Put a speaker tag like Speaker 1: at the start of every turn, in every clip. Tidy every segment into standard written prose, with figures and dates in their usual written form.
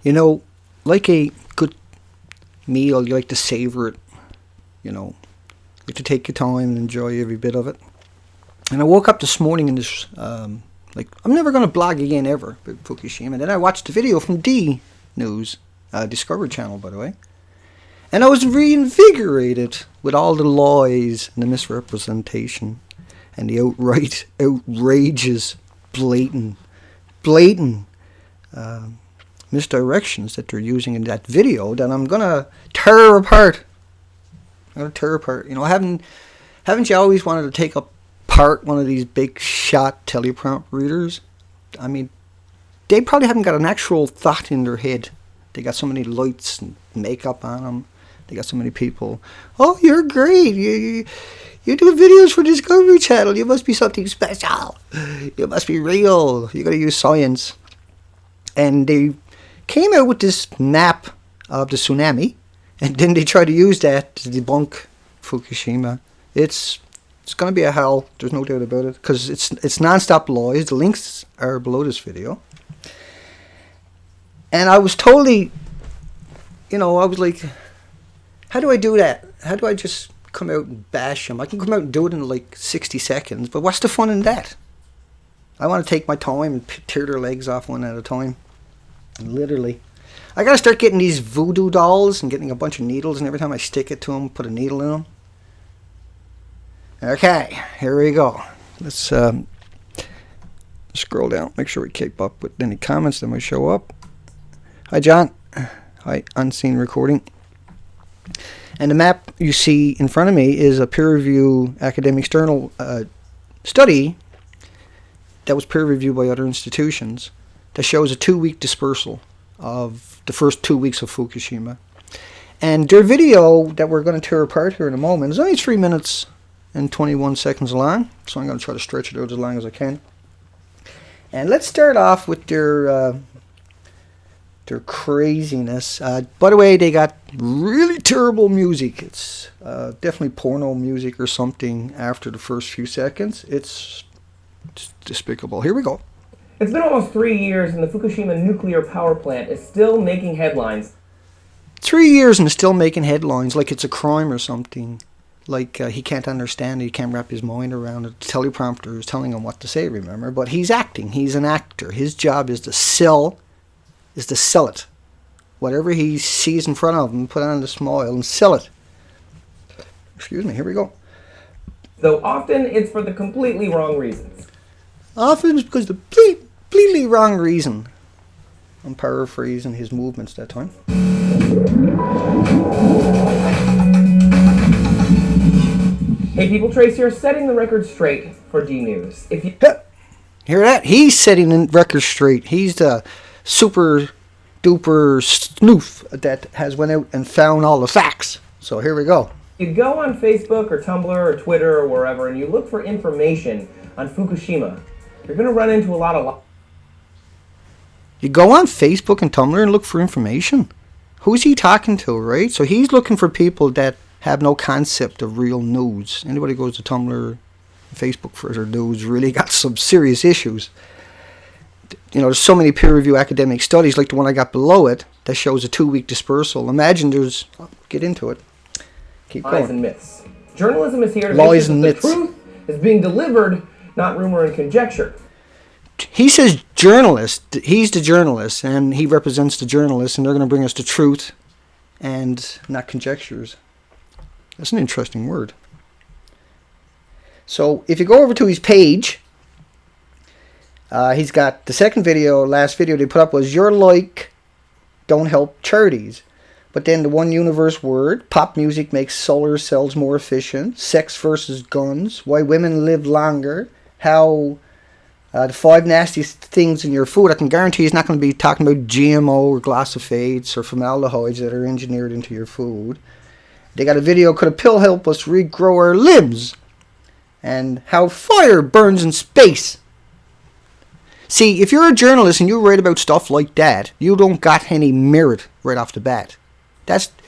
Speaker 1: You know, like a good meal, you like to savor it. You know, you like to take your time and enjoy every bit of it. And I woke up this morning in this, like, I'm never going to blog again ever about Fukushima. And then I watched the video from DNews, Discovery Channel, by the way. And I was reinvigorated with all the lies and the misrepresentation and the outrageous, blatant misdirections that they're using in that video that I'm going to tear apart. You know, haven't you always wanted to take apart one of these big shot teleprompt readers? I mean, they probably haven't got an actual thought in their head. They got so many lights and makeup on them. They got so many people. Oh, you're great. You do videos for Discovery Channel. You must be something special. You must be real. You got to use science. And they came out with this map of the tsunami, and then they try to use that to debunk Fukushima. It's going to be a hell. There's no doubt about it, because it's non-stop lies. The links are below this video. And I was totally, I was like, how do I do that? How do I just come out and bash them? I can come out and do it in like 60 seconds, but what's the fun in that? I want to take my time and tear their legs off one at a time. Literally. I got to start getting these voodoo dolls and getting a bunch of needles, and every time I stick it to them, put a needle in them. Okay, here we go. Let's scroll down, make sure we keep up with any comments that might show up. Hi, John. Hi, unseen recording. And the map you see in front of me is a peer-reviewed academic external study that was peer-reviewed by other institutions that shows a 2-week dispersal of the first 2 weeks of Fukushima. And their video that we're going to tear apart here in a moment is only 3 minutes and 21 seconds long, so I'm going to try to stretch it out as long as I can. And let's start off with their craziness. By the way, they got really terrible music. It's definitely porno music or something after the first few seconds. It's despicable. Here we go.
Speaker 2: It's been almost 3 years and the Fukushima nuclear power plant is still making headlines.
Speaker 1: 3 years and still making headlines like it's a crime or something. Like he can't understand it, he can't wrap his mind around it. The teleprompter is telling him what to say, remember? But he's acting. He's an actor. His job is to sell it. Whatever he sees in front of him, put on the smile and sell it. Excuse me, here we go.
Speaker 2: Though often it's for the completely wrong reasons.
Speaker 1: Often it's because the completely wrong reason. I'm paraphrasing his movements that time.
Speaker 2: Hey people, Trace here, setting the record straight for DNews. If you
Speaker 1: hear that? He's setting the record straight. He's the super duper snoof that has went out and found all the facts. So here we go.
Speaker 2: You go on Facebook or Tumblr or Twitter or wherever and you look for information on Fukushima, you're going to run into a lot of...
Speaker 1: You go on Facebook and Tumblr and look for information? Who's he talking to, right? So he's looking for people that have no concept of real news. Anybody goes to Tumblr, Facebook for their news really got some serious issues. There's so many peer-reviewed academic studies like the one I got below it that shows a 2-week dispersal. Imagine there's... get into it. Keep going.
Speaker 2: Lies and myths. Journalism is here to make sure that the truth is being delivered, not rumor and conjecture.
Speaker 1: He says journalist. He's the journalist, and he represents the journalists, and they're going to bring us the truth and not conjectures. That's an interesting word. So if you go over to his page, he's got the second video, last video they put up was "Your Like Don't Help Charities." But then the one universe word, pop music makes solar cells more efficient, sex versus guns, why women live longer, how the 5 nasty things in your food. I can guarantee he's not going to be talking about GMO or glyphosates or formaldehydes that are engineered into your food. They got a video, could a pill help us regrow our limbs? And how fire burns in space. See, if you're a journalist and you write about stuff like that, you don't got any merit right off the bat.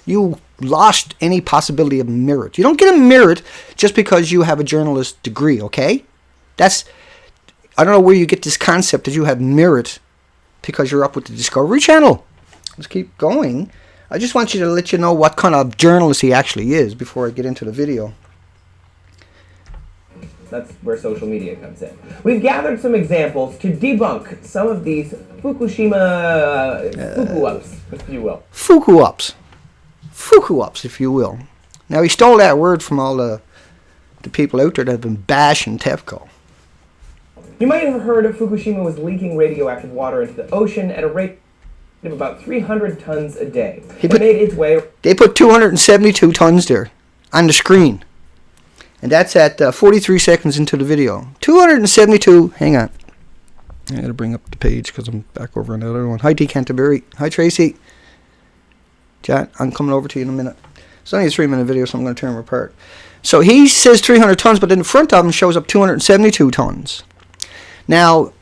Speaker 1: You lost any possibility of merit. You don't get a merit just because you have a journalist degree, okay? I don't know where you get this concept that you have merit because you're up with the Discovery Channel Let's keep going. I just want you to let you know what kind of journalist he actually is before I get into the video.
Speaker 2: That's where social media comes in. We've gathered some examples to debunk some of these Fukushima Fuku-ups, if you will.
Speaker 1: Fuku-ups. Fuku-ups, if you will. Now, he stole that word from all the people out there that have been bashing TEPCO.
Speaker 2: You might have heard Fukushima was leaking radioactive water into the ocean at a rate of about 300 tons a day. It made its way...
Speaker 1: They put 272 tons there on the screen. And that's at 43 seconds into the video. 272... Hang on. I gotta bring up the page because I'm back over on the other one. Hi, T. Canterbury. Hi, Tracy. Chat, I'm coming over to you in a minute. It's only a 3-minute video, so I'm going to tear them apart. So he says 300 tons, but in the front of him shows up 272 tons. Now,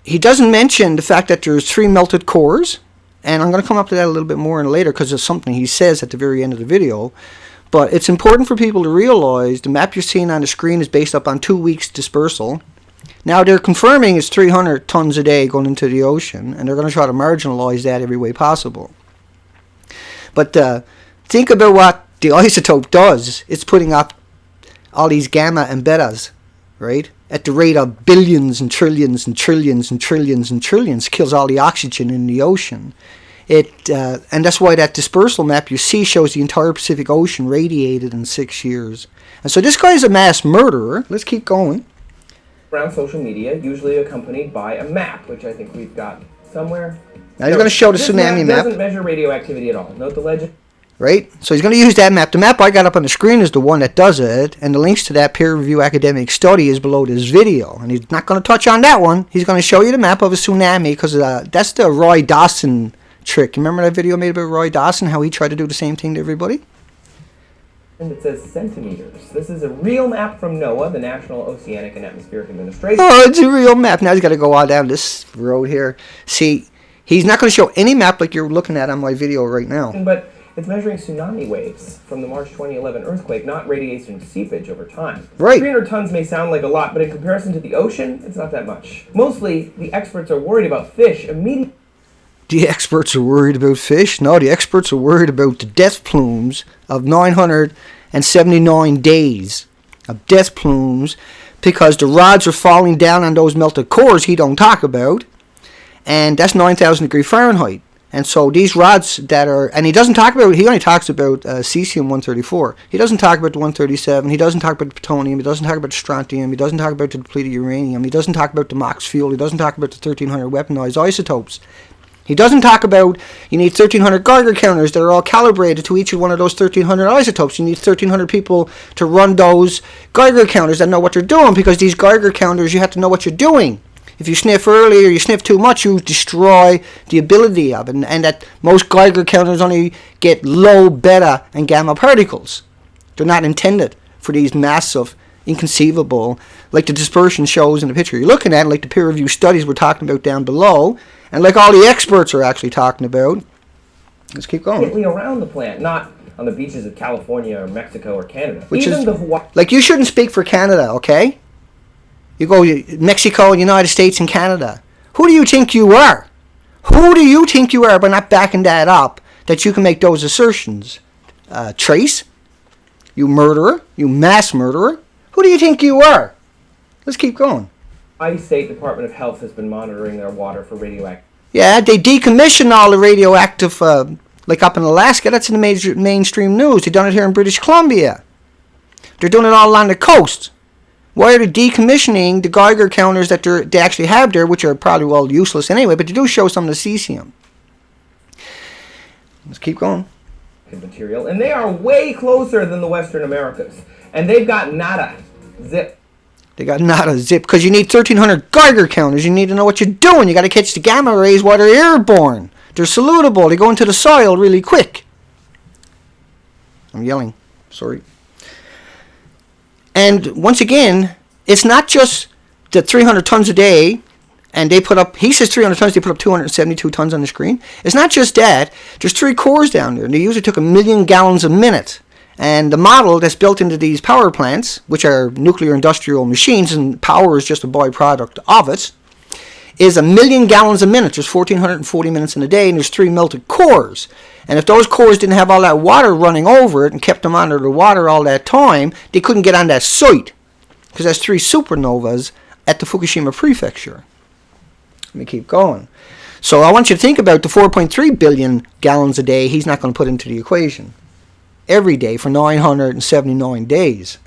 Speaker 1: he doesn't mention the fact that there's 3 melted cores, and I'm going to come up to that a little bit more in later because it's something he says at the very end of the video. But it's important for people to realize the map you're seeing on the screen is based up on 2 weeks dispersal. Now, they're confirming it's 300 tons a day going into the ocean, and they're going to try to marginalize that every way possible. But think about what the isotope does. It's putting up all these gamma and betas, right? At the rate of billions and trillions and trillions and trillions and trillions, kills all the oxygen in the ocean. And that's why that dispersal map you see shows the entire Pacific Ocean radiated in 6 years. And so this guy's a mass murderer. Let's keep going.
Speaker 2: Around social media, usually accompanied by a map, which I think we've got somewhere.
Speaker 1: Now he's going to show the tsunami map.
Speaker 2: It doesn't measure radioactivity at all. Note the legend.
Speaker 1: Right? So he's going to use that map. The map I got up on the screen is the one that does it, and the links to that peer-reviewed academic study is below this video. And he's not going to touch on that one. He's going to show you the map of a tsunami, because that's the Roy Dawson trick. Remember that video made about Roy Dawson, how he tried to do the same thing to everybody?
Speaker 2: And it says centimeters. This is a real map from NOAA, the National Oceanic and Atmospheric Administration.
Speaker 1: Oh, it's a real map. Now he's got to go all down this road here. See, he's not going to show any map like you're looking at on my video right now.
Speaker 2: But it's measuring tsunami waves from the March 2011 earthquake, not radiation seepage over time.
Speaker 1: Right.
Speaker 2: 300 tons may sound like a lot, but in comparison to the ocean, it's not that much. Mostly, the experts are worried about fish immediately.
Speaker 1: The experts are worried about fish? No, the experts are worried about the death plumes of 979 days of death plumes, because the rods are falling down on those melted cores he don't talk about, and that's 9,000 degree Fahrenheit. And so these rods that are, and he doesn't talk about, he only talks about cesium-134. He doesn't talk about the 137, he doesn't talk about the plutonium, he doesn't talk about the strontium, he doesn't talk about the depleted uranium, he doesn't talk about the MOX fuel, he doesn't talk about the 1,300 weaponized isotopes. He doesn't talk about you need 1,300 Geiger counters that are all calibrated to each one of those 1,300 isotopes. You need 1,300 people to run those Geiger counters that know what they're doing, because these Geiger counters, you have to know what you're doing. If you sniff early or you sniff too much, you destroy the ability of it. And that most Geiger counters only get low beta and gamma particles. They're not intended for these massive, inconceivable, like the dispersion shows in the picture you're looking at, like the peer-reviewed studies we're talking about down below, and like all the experts are actually talking about. Let's keep going.
Speaker 2: Around the plant, not on the beaches of California or Mexico or Canada.
Speaker 1: Which
Speaker 2: Even
Speaker 1: is,
Speaker 2: the Hawaii.
Speaker 1: like, you shouldn't speak for Canada, okay? You go Mexico, United States, and Canada. Who do you think you are? Who do you think you are by not backing that up, that you can make those assertions? Trace? You murderer? You mass murderer? Who do you think you are? Let's keep going.
Speaker 2: Hawaii State Department of Health has been monitoring their water for radioactive.
Speaker 1: Yeah, they decommissioned all the radioactive, like up in Alaska. That's in the major mainstream news. They've done it here in British Columbia. They're doing it all along the coast. Why are they decommissioning the Geiger counters that they actually have there, which are probably all useless anyway, but they do show some of the cesium. Let's keep going.
Speaker 2: Material, and they are way closer than the Western Americas. And they've got nada. Zip.
Speaker 1: They got nada zip, because you need 1,300 Geiger counters. You need to know what you're doing. You got to catch the gamma rays while they're airborne. They're solutable. They go into the soil really quick. I'm yelling. Sorry. And once again, it's not just the 300 tons a day, and they put up, he says 300 tons, they put up 272 tons on the screen. It's not just that. There's 3 cores down there, and they usually took 1 million gallons a minute. And the model that's built into these power plants, which are nuclear industrial machines, and power is just a byproduct of it, is 1 million gallons a minute. There's 1,440 minutes in a day, and there's 3 melted cores. And if those cores didn't have all that water running over it and kept them under the water all that time, they couldn't get on that site, because there's 3 supernovas at the Fukushima prefecture. Let me keep going. So I want you to think about the 4.3 billion gallons a day he's not going to put into the equation. Every day for 979 days.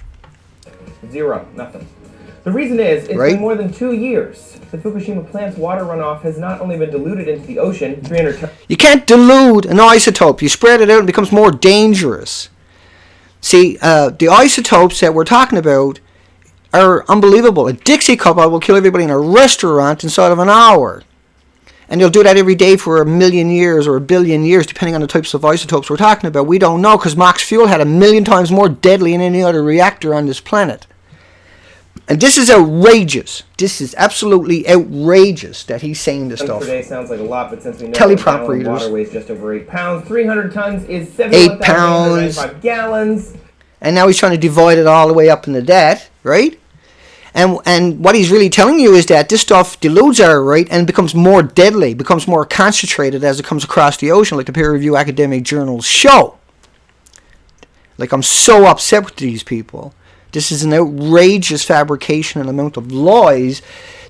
Speaker 2: Zero. Nothing. The reason is, it's been more than 2 years. The Fukushima plant's water runoff has not only been diluted into the ocean, 300 tons.
Speaker 1: You can't dilute an isotope. You spread it out and it becomes more dangerous. See, the isotopes that we're talking about are unbelievable. A Dixie cup will kill everybody in a restaurant inside of an hour. And they'll do that every day for 1 million years or 1 billion years, depending on the types of isotopes we're talking about. We don't know, because Max fuel had 1 million times more deadly than any other reactor on this planet. And this is outrageous. This is absolutely outrageous that he's saying this stuff.
Speaker 2: Per day sounds like a lot, but since we know
Speaker 1: Teleprompt readers.
Speaker 2: Water weighs just over 8 pounds, 300 tons is 71,895 gallons.
Speaker 1: And now he's trying to divide it all the way up into that, right? And what he's really telling you is that this stuff dilutes air, right, and becomes more deadly, becomes more concentrated as it comes across the ocean, like the peer-reviewed academic journals show. Like, I'm so upset with these people. This is an outrageous fabrication and amount of lies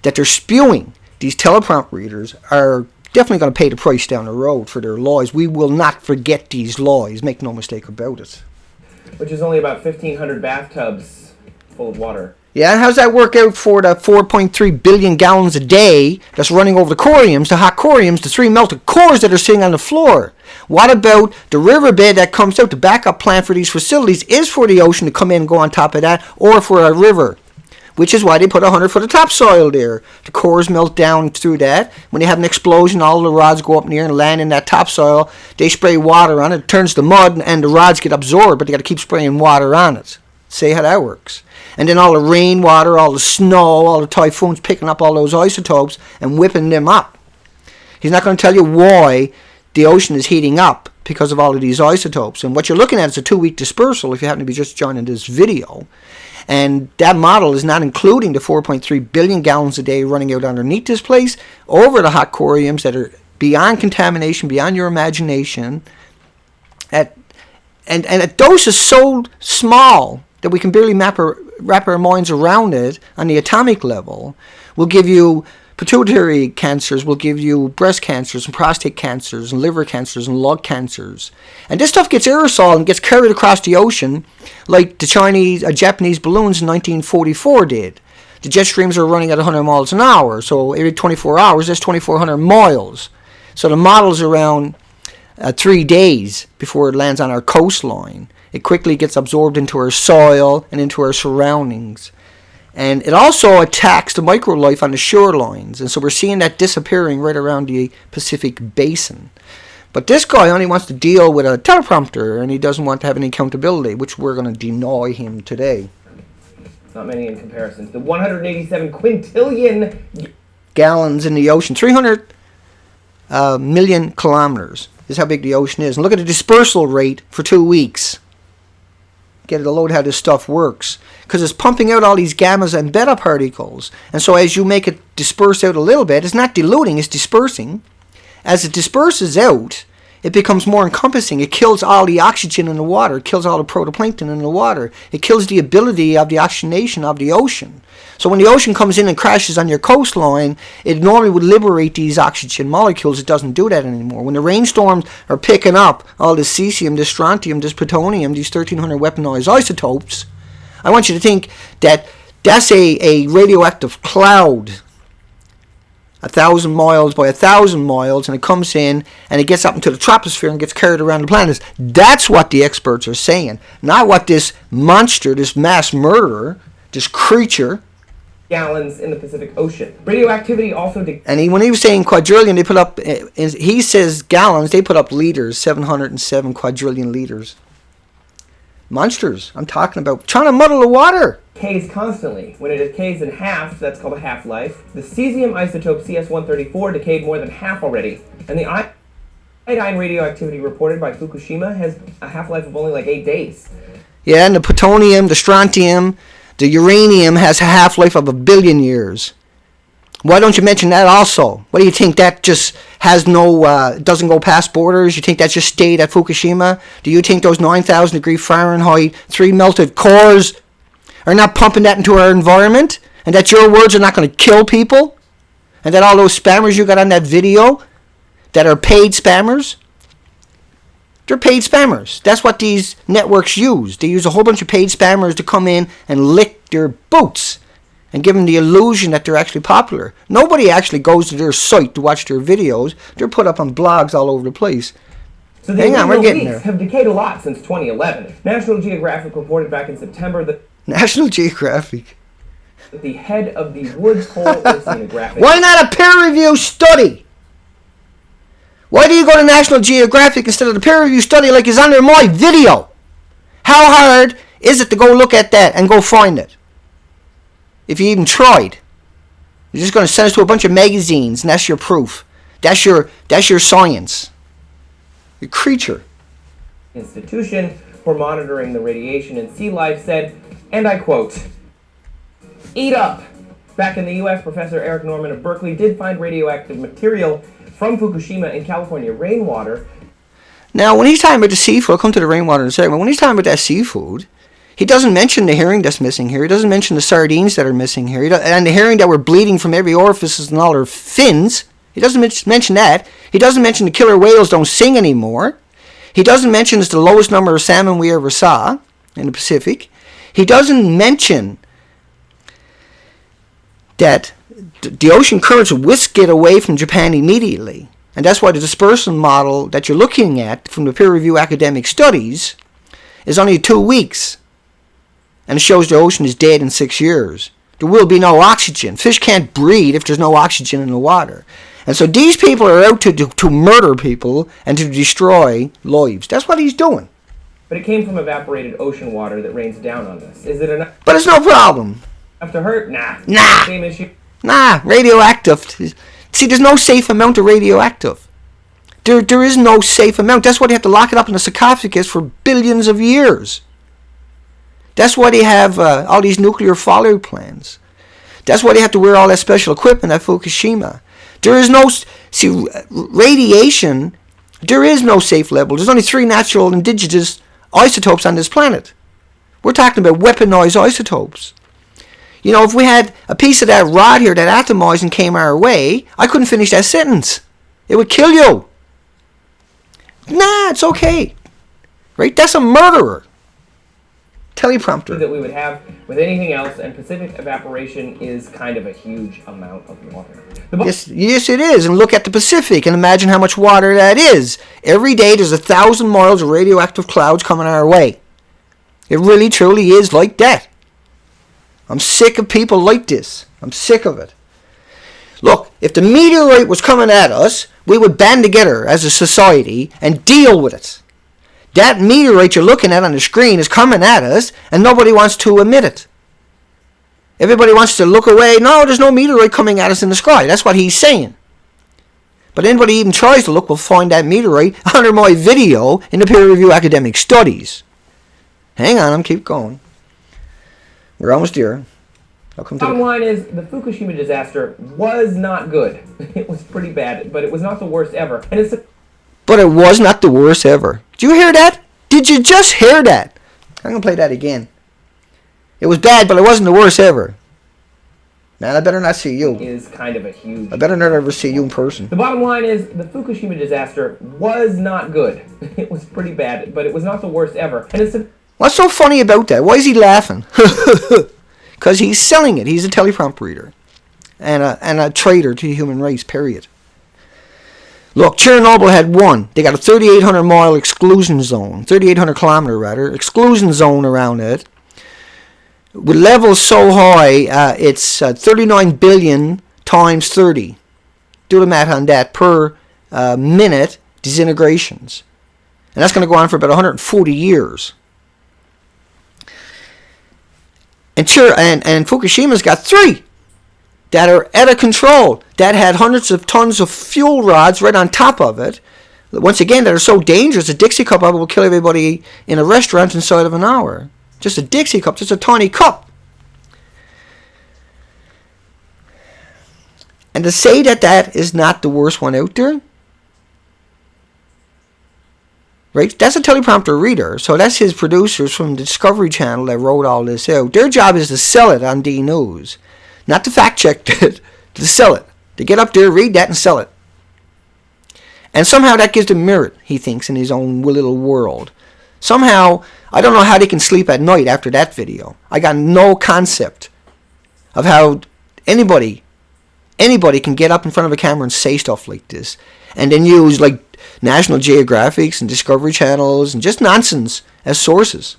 Speaker 1: that they're spewing. These teleprompt readers are definitely going to pay the price down the road for their lies. We will not forget these lies. Make no mistake about it.
Speaker 2: Which is only about 1,500 bathtubs full of water.
Speaker 1: Yeah, and how's that work out for the 4.3 billion gallons a day that's running over the coriums, the hot coriums, the 3 melted cores that are sitting on the floor? What about the riverbed that comes out? The backup plan for these facilities is for the ocean to come in and go on top of that, or for a river, which is why they put 100 foot of topsoil there. The cores melt down through that. When they have an explosion, all the rods go up near and land in that topsoil. They spray water on it. It turns to mud, and the rods get absorbed, but they got to keep spraying water on it. See how that works. And then all the rainwater, all the snow, all the typhoons picking up all those isotopes and whipping them up. He's not going to tell you why the ocean is heating up because of all of these isotopes. And what you're looking at is a 2-week dispersal if you happen to be just joining this video. And that model is not including the 4.3 billion gallons a day running out underneath this place over the hot coriums that are beyond contamination, beyond your imagination. And at doses so small that we can barely wrap our minds around it on the atomic level, will give you pituitary cancers, will give you breast cancers and prostate cancers and liver cancers and lung cancers. And this stuff gets aerosol and gets carried across the ocean like the Japanese balloons in 1944 did. The jet streams are running at 100 miles an hour, so every 24 hours that's 2,400 miles. So the model's around 3 days before it lands on our coastline. It quickly gets absorbed into our soil and into our surroundings. And it also attacks the microlife on the shorelines. And so we're seeing that disappearing right around the Pacific Basin. But this guy only wants to deal with a teleprompter, and he doesn't want to have any accountability, which we're going to deny him today.
Speaker 2: Not many in comparison. The 187 quintillion
Speaker 1: gallons in the ocean. 300 million kilometers is how big the ocean is. And look at the dispersal rate for 2 weeks. Get a load how this stuff works, because it's pumping out all these gammas and beta particles, and so as you make it disperse out a little bit, it's not diluting, it's dispersing. As it disperses out, it becomes more encompassing. It kills all the oxygen in the water, it kills all the protoplankton in the water, it kills the ability of the oxygenation of the ocean. So when the ocean comes in and crashes on your coastline, it normally would liberate these oxygen molecules. It doesn't do that anymore. When the rainstorms are picking up all this cesium, this strontium, this plutonium, these 1,300 weaponized isotopes, I want you to think that that's a radioactive cloud, 1,000 miles by 1,000 miles, and it comes in and it gets up into the troposphere and gets carried around the planet. That's what the experts are saying, not what this monster, this mass murderer, this creature,
Speaker 2: gallons in the Pacific Ocean. Radioactivity also...
Speaker 1: And when he was saying quadrillion, they put up... He says gallons, they put up liters, 707 quadrillion liters. Monsters. I'm talking about trying to muddle the water.
Speaker 2: Decays constantly. When it decays in half, that's called a half-life. The cesium isotope CS-134 decayed more than half already. And the iodine radioactivity reported by Fukushima has a half-life of only like 8 days.
Speaker 1: Yeah, and the plutonium, the strontium... The uranium has a half-life of 1 billion years. Why don't you mention that also? What do you think, that just has no, doesn't go past borders? You think that just stayed at Fukushima? Do you think those 9,000 degree Fahrenheit, 3 melted cores are not pumping that into our environment? And that your words are not going to kill people? And that all those spammers you got on that video that are paid spammers? They're paid spammers. That's what these networks use. They use a whole bunch of paid spammers to come in and lick their boots and give them the illusion that they're actually popular. Nobody actually goes to their site to watch their videos. They're put up on blogs all over the place.
Speaker 2: So the original leaks have decayed a lot since 2011. National Geographic reported back in September that
Speaker 1: National Geographic.
Speaker 2: The head of the Woods Hole Oceanographic.
Speaker 1: Why not a peer-reviewed study? Why do you go to National Geographic instead of the peer-reviewed study like is under my video? How hard is it to go look at that and go find it? If you even tried. You're just going to send us to a bunch of magazines and that's your proof. That's your science. Your creature.
Speaker 2: Institution for monitoring the radiation in sea life said, and I quote, "Eat up." Back in the U.S., Professor Eric Norman of Berkeley did find radioactive material from Fukushima in California rainwater.
Speaker 1: Now, when he's talking about the seafood, I'll come to the rainwater in a second, but when he's talking about that seafood, he doesn't mention the herring that's missing here. He doesn't mention the sardines that are missing here. And the herring that were bleeding from every orifice and all their fins. He doesn't mention that. He doesn't mention the killer whales don't sing anymore. He doesn't mention it's the lowest number of salmon we ever saw in the Pacific. He doesn't mention that the ocean currents whisk it away from Japan immediately. And that's why the dispersal model that you're looking at from the peer-reviewed academic studies is only 2 weeks. And it shows the ocean is dead in 6 years. There will be no oxygen. Fish can't breathe if there's no oxygen in the water. And so these people are out to murder people and to destroy lives. That's what he's doing.
Speaker 2: But it came from evaporated ocean water that rains down on us. Is it enough?
Speaker 1: But it's no problem.
Speaker 2: Enough to hurt? Nah.
Speaker 1: Nah.
Speaker 2: Same issue.
Speaker 1: Nah, radioactive. See, there's no safe amount of radioactive. There is no safe amount. That's why they have to lock it up in a sarcophagus for billions of years. That's why they have all these nuclear fallout plans. That's why they have to wear all that special equipment at Fukushima. There is no... See, radiation, there is no safe level. There's only 3 natural indigenous isotopes on this planet. We're talking about weaponized isotopes. You know, if we had a piece of that rod here that atomized and came our way, I couldn't finish that sentence. It would kill you. Nah, it's okay. Right? That's a murderer. Teleprompter.
Speaker 2: That we would have with anything else, and Pacific evaporation is kind of a huge amount of water.
Speaker 1: Yes, it is. And look at the Pacific and imagine how much water that is. Every day there's 1,000 miles of radioactive clouds coming our way. It really, truly is like that. I'm sick of people like this. I'm sick of it. Look, if the meteorite was coming at us, we would band together as a society and deal with it. That meteorite you're looking at on the screen is coming at us, and nobody wants to admit it. Everybody wants to look away. No, there's no meteorite coming at us in the sky. That's what he's saying. But anybody even tries to look will find that meteorite under my video in the peer-reviewed academic studies. Hang on, I'm keep going. We're almost there.
Speaker 2: Bottom line is, the Fukushima disaster was not good. It was pretty bad, but it was not the worst ever. And
Speaker 1: But it was not the worst ever. Did you hear that? Did you just hear that? I'm going to play that again. It was bad, but it wasn't the worst ever. Man, I better not see you.
Speaker 2: Is kind of a huge...
Speaker 1: I better not ever see you in person.
Speaker 2: The bottom line is, the Fukushima disaster was not good. It was pretty bad, but it was not the worst ever. And
Speaker 1: what's so funny about that? Why is he laughing? Because he's selling it. He's a teleprompter reader. And a traitor to the human race, period. Look, Chernobyl had one. They got a 3,800 mile exclusion zone. 3,800 kilometer, rather. Exclusion zone around it. With levels so high, it's 39 billion times 30. Do the math on that. Per minute disintegrations. And that's going to go on for about 140 years. And Fukushima's got 3 that are out of control, that had hundreds of tons of fuel rods right on top of it. Once again, that are so dangerous, a Dixie cup of it will kill everybody in a restaurant inside of an hour. Just a Dixie cup, just a tiny cup. And to say that that is not the worst one out there, right? That's a teleprompter reader. So that's his producers from the Discovery Channel that wrote all this out. Their job is to sell it on DNews. Not to fact check it, to sell it. To get up there, read that, and sell it. And somehow that gives them merit, he thinks, in his own little world. Somehow, I don't know how they can sleep at night after that video. I got no concept of how anybody can get up in front of a camera and say stuff like this. And then use like National Geographics and Discovery Channels and just nonsense as sources.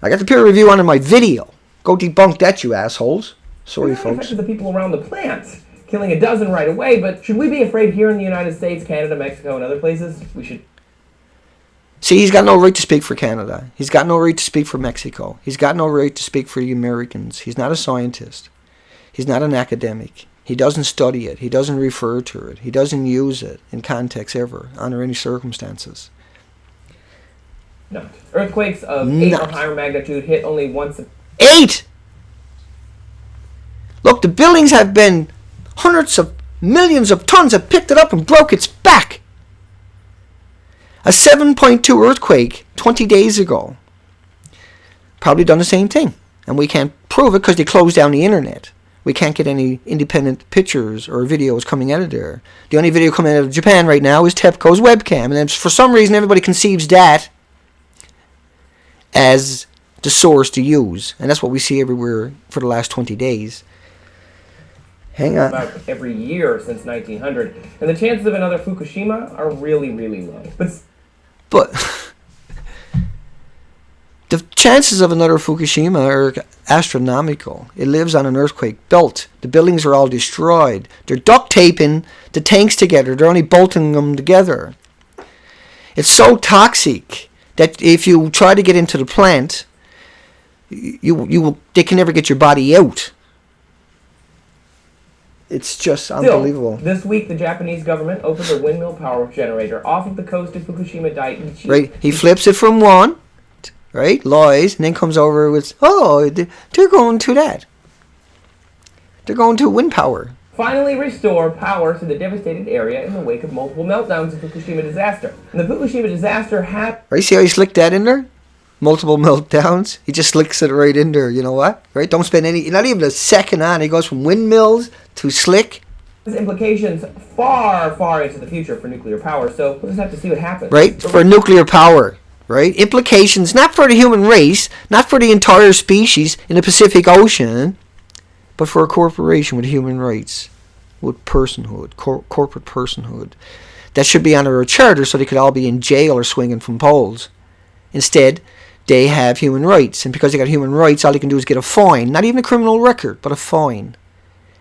Speaker 1: I got the peer review on in my video. Go debunk that, you assholes. Sorry, folks.
Speaker 2: Affected the people around the plant, killing a dozen right away, but should we be afraid here in the United States, Canada, Mexico, and other places? We should...
Speaker 1: See, he's got no right to speak for Canada. He's got no right to speak for Mexico. He's got no right to speak for the Americans. He's not a scientist. He's not an academic. He doesn't study it. He doesn't refer to it. He doesn't use it in context ever, under any circumstances.
Speaker 2: No. Earthquakes of 8 or higher magnitude hit only once...
Speaker 1: 8! Look, the buildings have been... Hundreds of millions of tons have picked it up and broke its back. A 7.2 earthquake 20 days ago. Probably done the same thing. And we can't prove it because they closed down the internet. We can't get any independent pictures or videos coming out of there. The only video coming out of Japan right now is TEPCO's webcam. And then for some reason everybody conceives that as the source to use. And that's what we see everywhere for the last 20 days. Hang on.
Speaker 2: About every year since 1900. And the chances of another Fukushima are really, really low.
Speaker 1: But the chances of another Fukushima are astronomical. It lives on an earthquake belt. The buildings are all destroyed. They're duct taping the tanks together. They're only bolting them together. It's so toxic that if you try to get into the plant, they can never get your body out. It's just unbelievable.
Speaker 2: Still, this week the Japanese government opened a windmill power generator off of the coast of Fukushima Daiichi.
Speaker 1: Right, he flips it from one, right, lies, and then comes over with, oh, they're going to that. They're going to wind power.
Speaker 2: Finally restore power to the devastated area in the wake of multiple meltdowns of Fukushima disaster. And the Fukushima disaster had...
Speaker 1: Right, see how he slicked that in there? Multiple meltdowns. He just slicks it right in there, you know what? Right? Don't spend not even a second on it. He goes from windmills to slick.
Speaker 2: There's implications far, far into the future for nuclear power, so we'll just have to see what happens.
Speaker 1: Right? For nuclear power. Right? Implications not for the human race, not for the entire species in the Pacific Ocean, but for a corporation with human rights, with personhood, corporate personhood. That should be under a charter so they could all be in jail or swinging from poles. Instead, they have human rights, and because they got human rights, all they can do is get a fine, not even a criminal record, but a fine,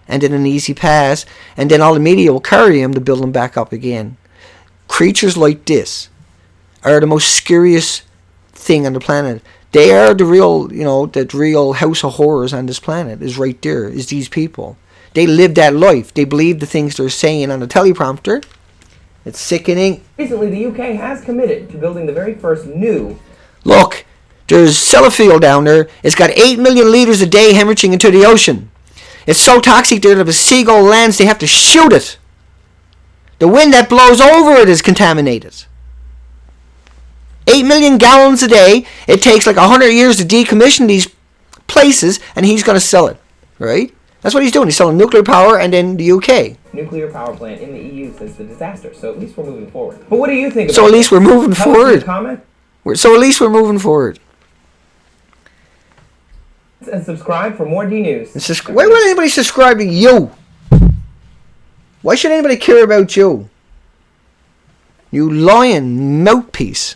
Speaker 1: and then an easy pass, and then all the media will carry them to build them back up again. Creatures like this are the most scariest thing on the planet. They are the real, the real house of horrors on this planet is right there, is these people. They live that life. They believe the things they're saying on the teleprompter. It's sickening.
Speaker 2: Recently, the UK has committed to building the very first new...
Speaker 1: Look, there's Sellafield down there. It's got 8 million litres a day hemorrhaging into the ocean. It's so toxic there that if a seagull lands, they have to shoot it. The wind that blows over it is contaminated. 8 million gallons a day. It takes like 100 years to decommission these places, and he's going to sell it, right? That's what he's doing. He's selling nuclear power and then the UK.
Speaker 2: Nuclear power plant in the EU since the disaster, so at least we're moving forward. But what do you think about
Speaker 1: So at least we're moving forward.
Speaker 2: Comment?
Speaker 1: So at least we're moving forward.
Speaker 2: And subscribe for more DNews.
Speaker 1: Why would anybody subscribe to you? Why should anybody care about you? You lying mouthpiece.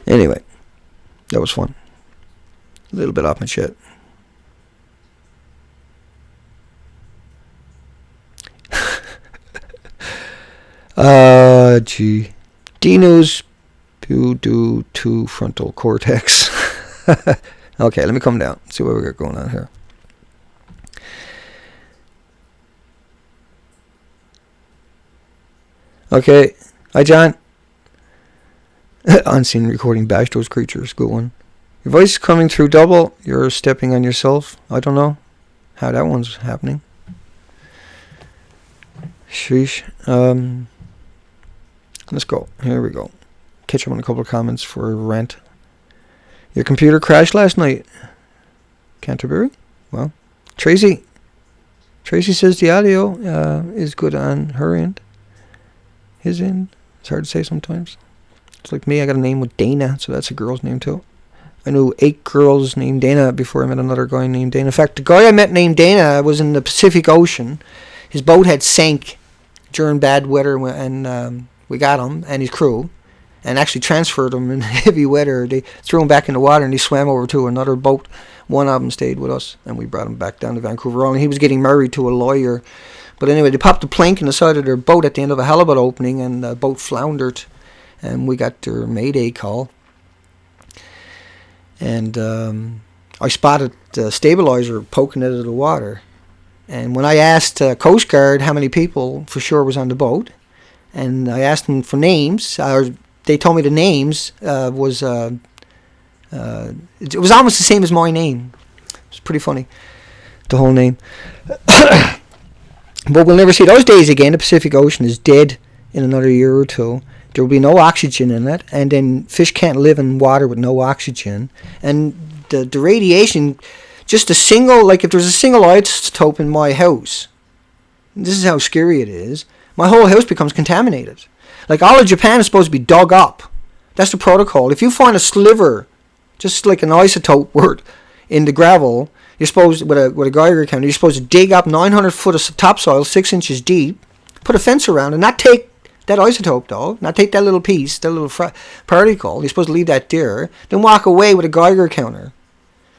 Speaker 1: Anyway, that was fun. A little bit off my shit. Gee. DNews due to frontal cortex. Okay, let me come down. See what we got going on here. Okay. Hi, John. Unseen recording. Bash those creatures. Good one. Your voice coming through double. You're stepping on yourself. I don't know how that one's happening. Sheesh. Let's go. Here we go. Catch up on a couple of comments for a rant. Your computer crashed last night. Canterbury? Well, Tracy says the audio is good on her end. His end. It's hard to say sometimes. It's like me, I got a name with Dana, so that's a girl's name too. I knew 8 girls named Dana before I met another guy named Dana. In fact, the guy I met named Dana was in the Pacific Ocean. His boat had sank during bad weather, and we got him and his crew, and actually transferred him in heavy weather. They threw him back in the water, and he swam over to another boat. One of them stayed with us, and we brought him back down to Vancouver Island. He was getting married to a lawyer. But anyway, they popped a plank in the side of their boat at the end of a halibut opening, and the boat floundered, and we got their mayday call. And I spotted the stabilizer poking out of the water. And when I asked Coast Guard how many people for sure was on the boat, and I asked them for names, they told me the names it was almost the same as my name. It's pretty funny, the whole name. But we'll never see those days again. The Pacific Ocean is dead in another year or two. There will be no oxygen in it, and then fish can't live in water with no oxygen. And the radiation, just a single, like if there's a single isotope in my house, this is how scary it is, my whole house becomes contaminated. Like all of Japan is supposed to be dug up. That's the protocol. If you find a sliver, just like an isotope word, in the gravel, you're supposed, with a Geiger counter, you're supposed to dig up 900 foot of topsoil, 6 inches deep, put a fence around, and not take that isotope, though, not take that little piece, that little particle. You're supposed to leave that there, then walk away with a Geiger counter.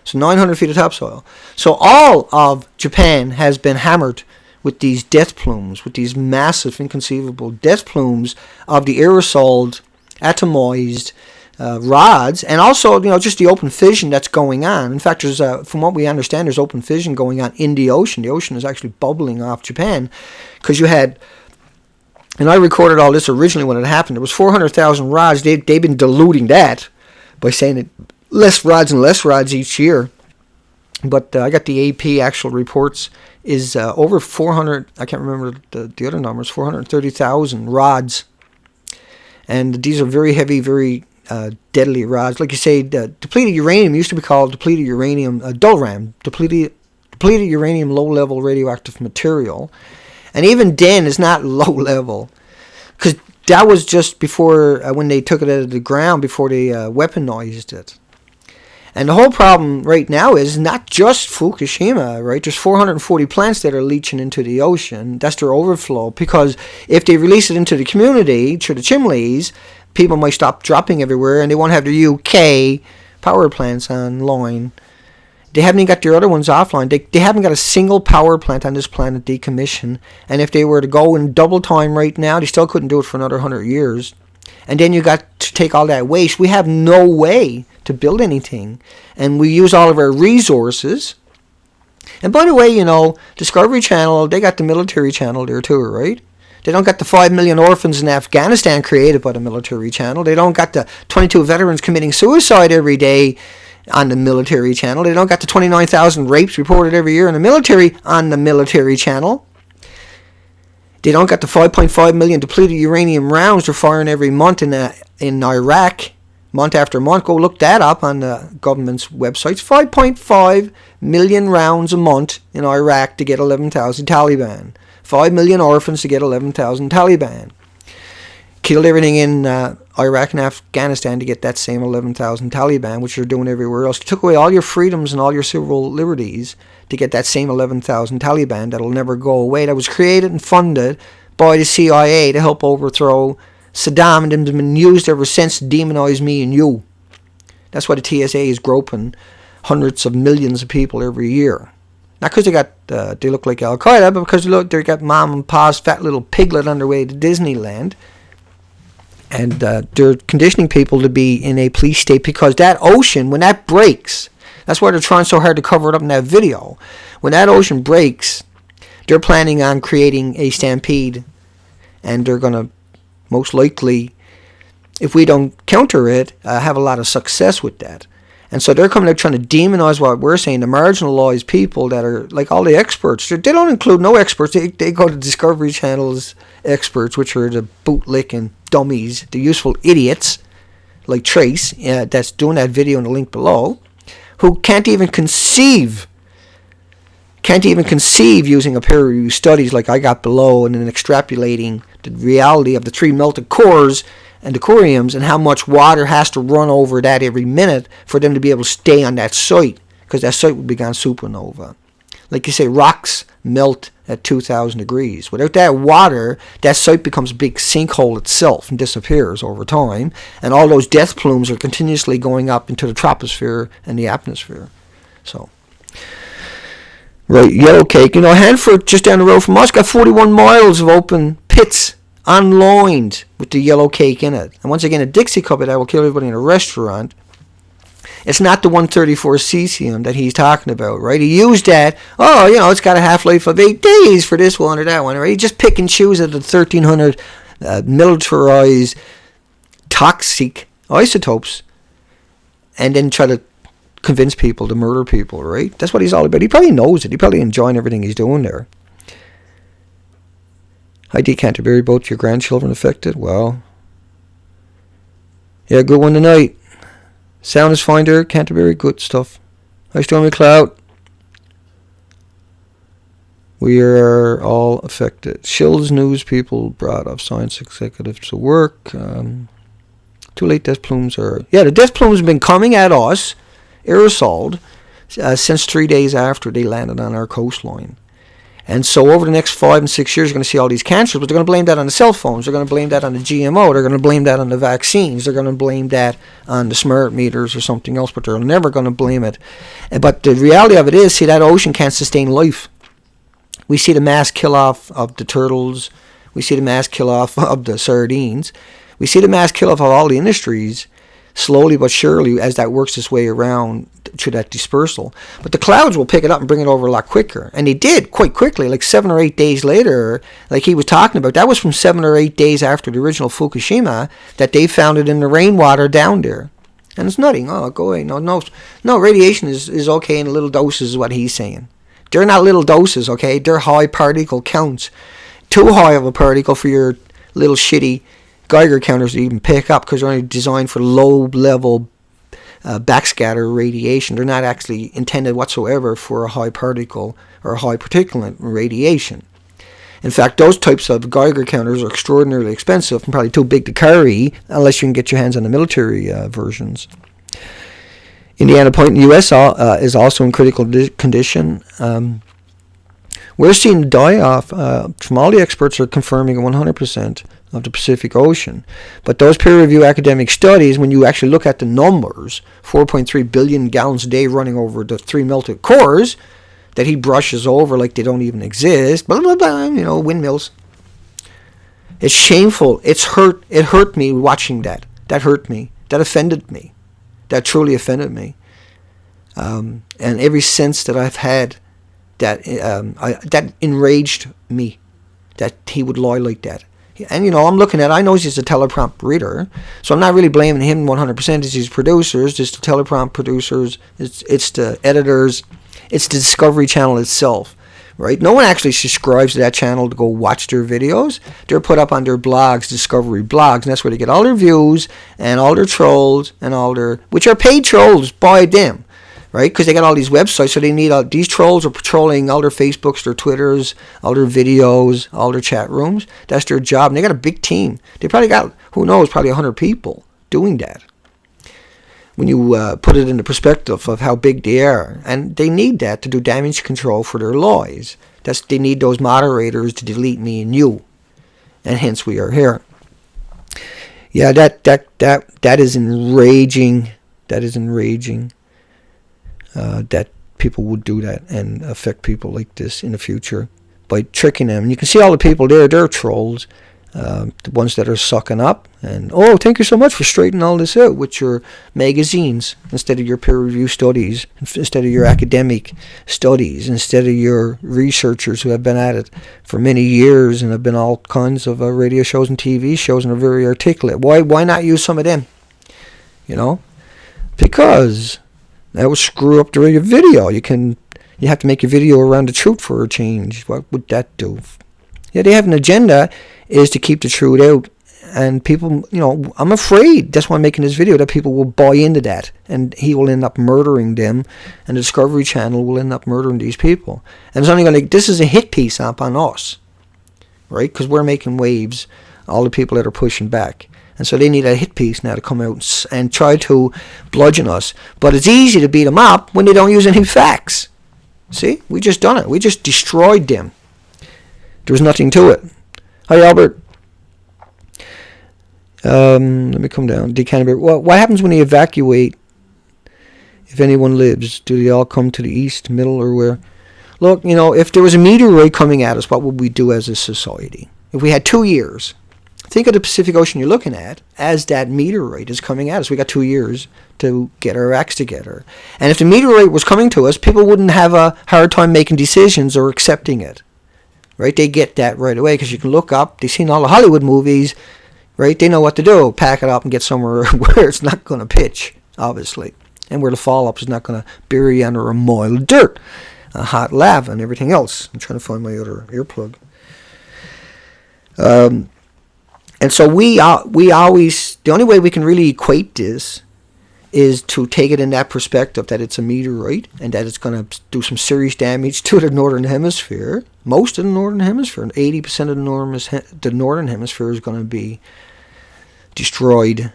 Speaker 1: So 900 feet of topsoil. So all of Japan has been hammered with these death plumes, with these massive, inconceivable death plumes of the aerosoled, atomized rods, and also, just the open fission that's going on. In fact, there's, from what we understand, there's open fission going on in the ocean. The ocean is actually bubbling off Japan, because you had, and I recorded all this originally when it happened, there was 400,000 rods. They've been diluting that by saying that less rods and less rods each year. But I got the AP actual reports is over 400, I can't remember the other numbers, 430,000 rods. And these are very heavy, very deadly rods. Like you say, depleted uranium used to be called depleted uranium, DOLRAM, depleted uranium low-level radioactive material. And even then, it's not low-level, because that was just before, when they took it out of the ground, before they weaponized it. And the whole problem right now is not just Fukushima, right? There's 440 plants that are leaching into the ocean. That's their overflow, because if they release it into the community, through the chimneys, people might stop dropping everywhere, and they won't have the UK power plants online. They haven't even got their other ones offline. They haven't got a single power plant on this planet decommissioned. And if they were to go in double time right now, they still couldn't do it for another 100 years. And then you got to take all that waste. We have no way to build anything. And we use all of our resources. And by the way, Discovery Channel, they got the military channel there too, right? They don't got the 5 million orphans in Afghanistan created by the military channel. They don't got the 22 veterans committing suicide every day on the military channel. They don't got the 29,000 rapes reported every year in the military on the military channel. They don't got the 5.5 million depleted uranium rounds they're firing every month in Iraq, month after month. Go look that up on the government's websites. 5.5 million rounds a month in Iraq to get 11,000 Taliban. 5 million orphans to get 11,000 Taliban. Killed everything in Iraq and Afghanistan to get that same 11,000 Taliban, which they're doing everywhere else. Took away all your freedoms and all your civil liberties to get that same 11,000 Taliban that'll never go away. That was created and funded by the CIA to help overthrow Saddam, and them has been used ever since to demonize me and you. That's why the TSA is groping hundreds of millions of people every year. Not because they look like Al Qaeda, but because they got mom and pa's fat little piglet on their way to Disneyland. And they're conditioning people to be in a police state, because that ocean, when that breaks, that's why they're trying so hard to cover it up in that video. When that ocean breaks, they're planning on creating a stampede, and they're going to most likely, if we don't counter it, have a lot of success with that. And so they're coming out trying to demonize what we're saying, the marginalized people that are like all the experts. They don't include no experts. They go to Discovery Channel's experts, which are the bootlicking dummies, the useful idiots like Trace, that's doing that video in the link below, who can't even conceive using a peer-reviewed studies like I got below and then extrapolating the reality of the 3 melted cores and the coriums and how much water has to run over that every minute for them to be able to stay on that site, because that site would be gone supernova. Like you say, rocks melt at 2,000 degrees. Without that water, that site becomes a big sinkhole itself and disappears over time, and all those death plumes are continuously going up into the troposphere and the atmosphere. So, right, Yellowcake. Hanford, just down the road from us, got 41 miles of open pits unlined with the yellow cake in it. And once again, a Dixie cup that will kill everybody in a restaurant. It's not the 134 cesium that he's talking about, right? He used that, it's got a half-life of 8 days for this one or that one, right? He just pick and choose at the 1,300 militarized toxic isotopes and then try to convince people to murder people, right? That's what he's all about. He probably knows it. He probably enjoying everything he's doing there. Hi, D. Canterbury, both your grandchildren affected? Well, yeah, good one tonight. Sound is fine there, Canterbury, good stuff. Hi, Stormy Cloud. We are all affected. Shill's news people brought up science executives to work. Too late, death plumes are... Yeah, the death plumes have been coming at us, aerosoled, since 3 days after they landed on our coastline. And so over the next 5 and 6 years, you're going to see all these cancers, but they're going to blame that on the cell phones. They're going to blame that on the GMO. They're going to blame that on the vaccines. They're going to blame that on the smart meters or something else, but they're never going to blame it. But the reality of it is, see, that ocean can't sustain life. We see the mass kill-off of the turtles. We see the mass kill-off of the sardines. We see the mass kill-off of all the industries, slowly but surely, as that works its way around to that dispersal. But the clouds will pick it up and bring it over a lot quicker. And they did quite quickly, like 7 or 8 days later, like he was talking about. That was from 7 or 8 days after the original Fukushima that they found it in the rainwater down there. And it's nothing. Oh, go away. No, radiation is okay in little doses is what he's saying. They're not little doses, okay? They're high particle counts. Too high of a particle for your little shitty Geiger counters to even pick up, because they're only designed for low-level backscatter radiation. They're not actually intended whatsoever for a high particle or high particulate radiation. In fact, those types of Geiger counters are extraordinarily expensive and probably too big to carry unless you can get your hands on the military versions. Indiana Point in the U.S. is also in critical condition. We're seeing the die-off from all the experts are confirming 100% of the Pacific Ocean. But those peer-reviewed academic studies, when you actually look at the numbers, 4.3 billion gallons a day running over the 3 melted cores that he brushes over like they don't even exist, blah, blah, blah, windmills. It's shameful. It hurt me watching that. That hurt me. That offended me. That truly offended me. And every sense that I've had, that enraged me, that he would lie like that. And, I'm looking at it. I know he's a teleprompt reader, so I'm not really blaming him 100%. It's his producers, it's the teleprompt producers, it's the editors, it's the Discovery Channel itself, right? No one actually subscribes to that channel to go watch their videos. They're put up on their blogs, Discovery blogs, and that's where they get all their views and all their trolls and all their, which are paid trolls by them, right? Because they got all these websites, so they need these trolls are patrolling all their Facebooks, their Twitters, all their videos, all their chat rooms. That's their job, and they got a big team. They probably got, who knows, probably 100 people doing that. When you put it into perspective of how big they are, and they need that to do damage control for their lies. They need those moderators to delete me and you, and hence we are here. Yeah, that is enraging. That is enraging. That people would do that and affect people like this in the future by tricking them. And you can see all the people there, they're trolls, the ones that are sucking up. And, thank you so much for straightening all this out with your magazines instead of your peer-reviewed studies, instead of your academic studies, instead of your researchers who have been at it for many years and have been all kinds of radio shows and TV shows and are very articulate. Why not use some of them? Because That will screw up your video. You have to make your video around the truth for a change. What would that do? Yeah, they have an agenda is to keep the truth out. And people, I'm afraid, that's why I'm making this video, that people will buy into that. And he will end up murdering them. And the Discovery Channel will end up murdering these people. And it's only this is a hit piece up on us. Right? Because we're making waves, all the people that are pushing back. And so they need a hit piece now to come out and try to bludgeon us. But it's easy to beat them up when they don't use any facts. See? We just done it. We just destroyed them. There was nothing to it. Hi, Albert. Let me come down. Well, what happens when they evacuate? If anyone lives, do they all come to the east, middle, or where? Look, if there was a meteorite coming at us, what would we do as a society? If we had 2 years, think of the Pacific Ocean you're looking at as that meteorite is coming at us. We got 2 years to get our acts together. And if the meteorite was coming to us, people wouldn't have a hard time making decisions or accepting it. Right? They get that right away because you can look up. They've seen all the Hollywood movies. Right? They know what to do. Pack it up and get somewhere where it's not going to pitch, obviously. And where the fall-up is not going to bury you under a mile of dirt, a hot lava, and everything else. I'm trying to find my other earplug. And so we always, the only way we can really equate this is to take it in that perspective that it's a meteorite and that it's going to do some serious damage to the Northern Hemisphere. Most of the Northern Hemisphere, 80% of the Northern Hemisphere is going to be destroyed.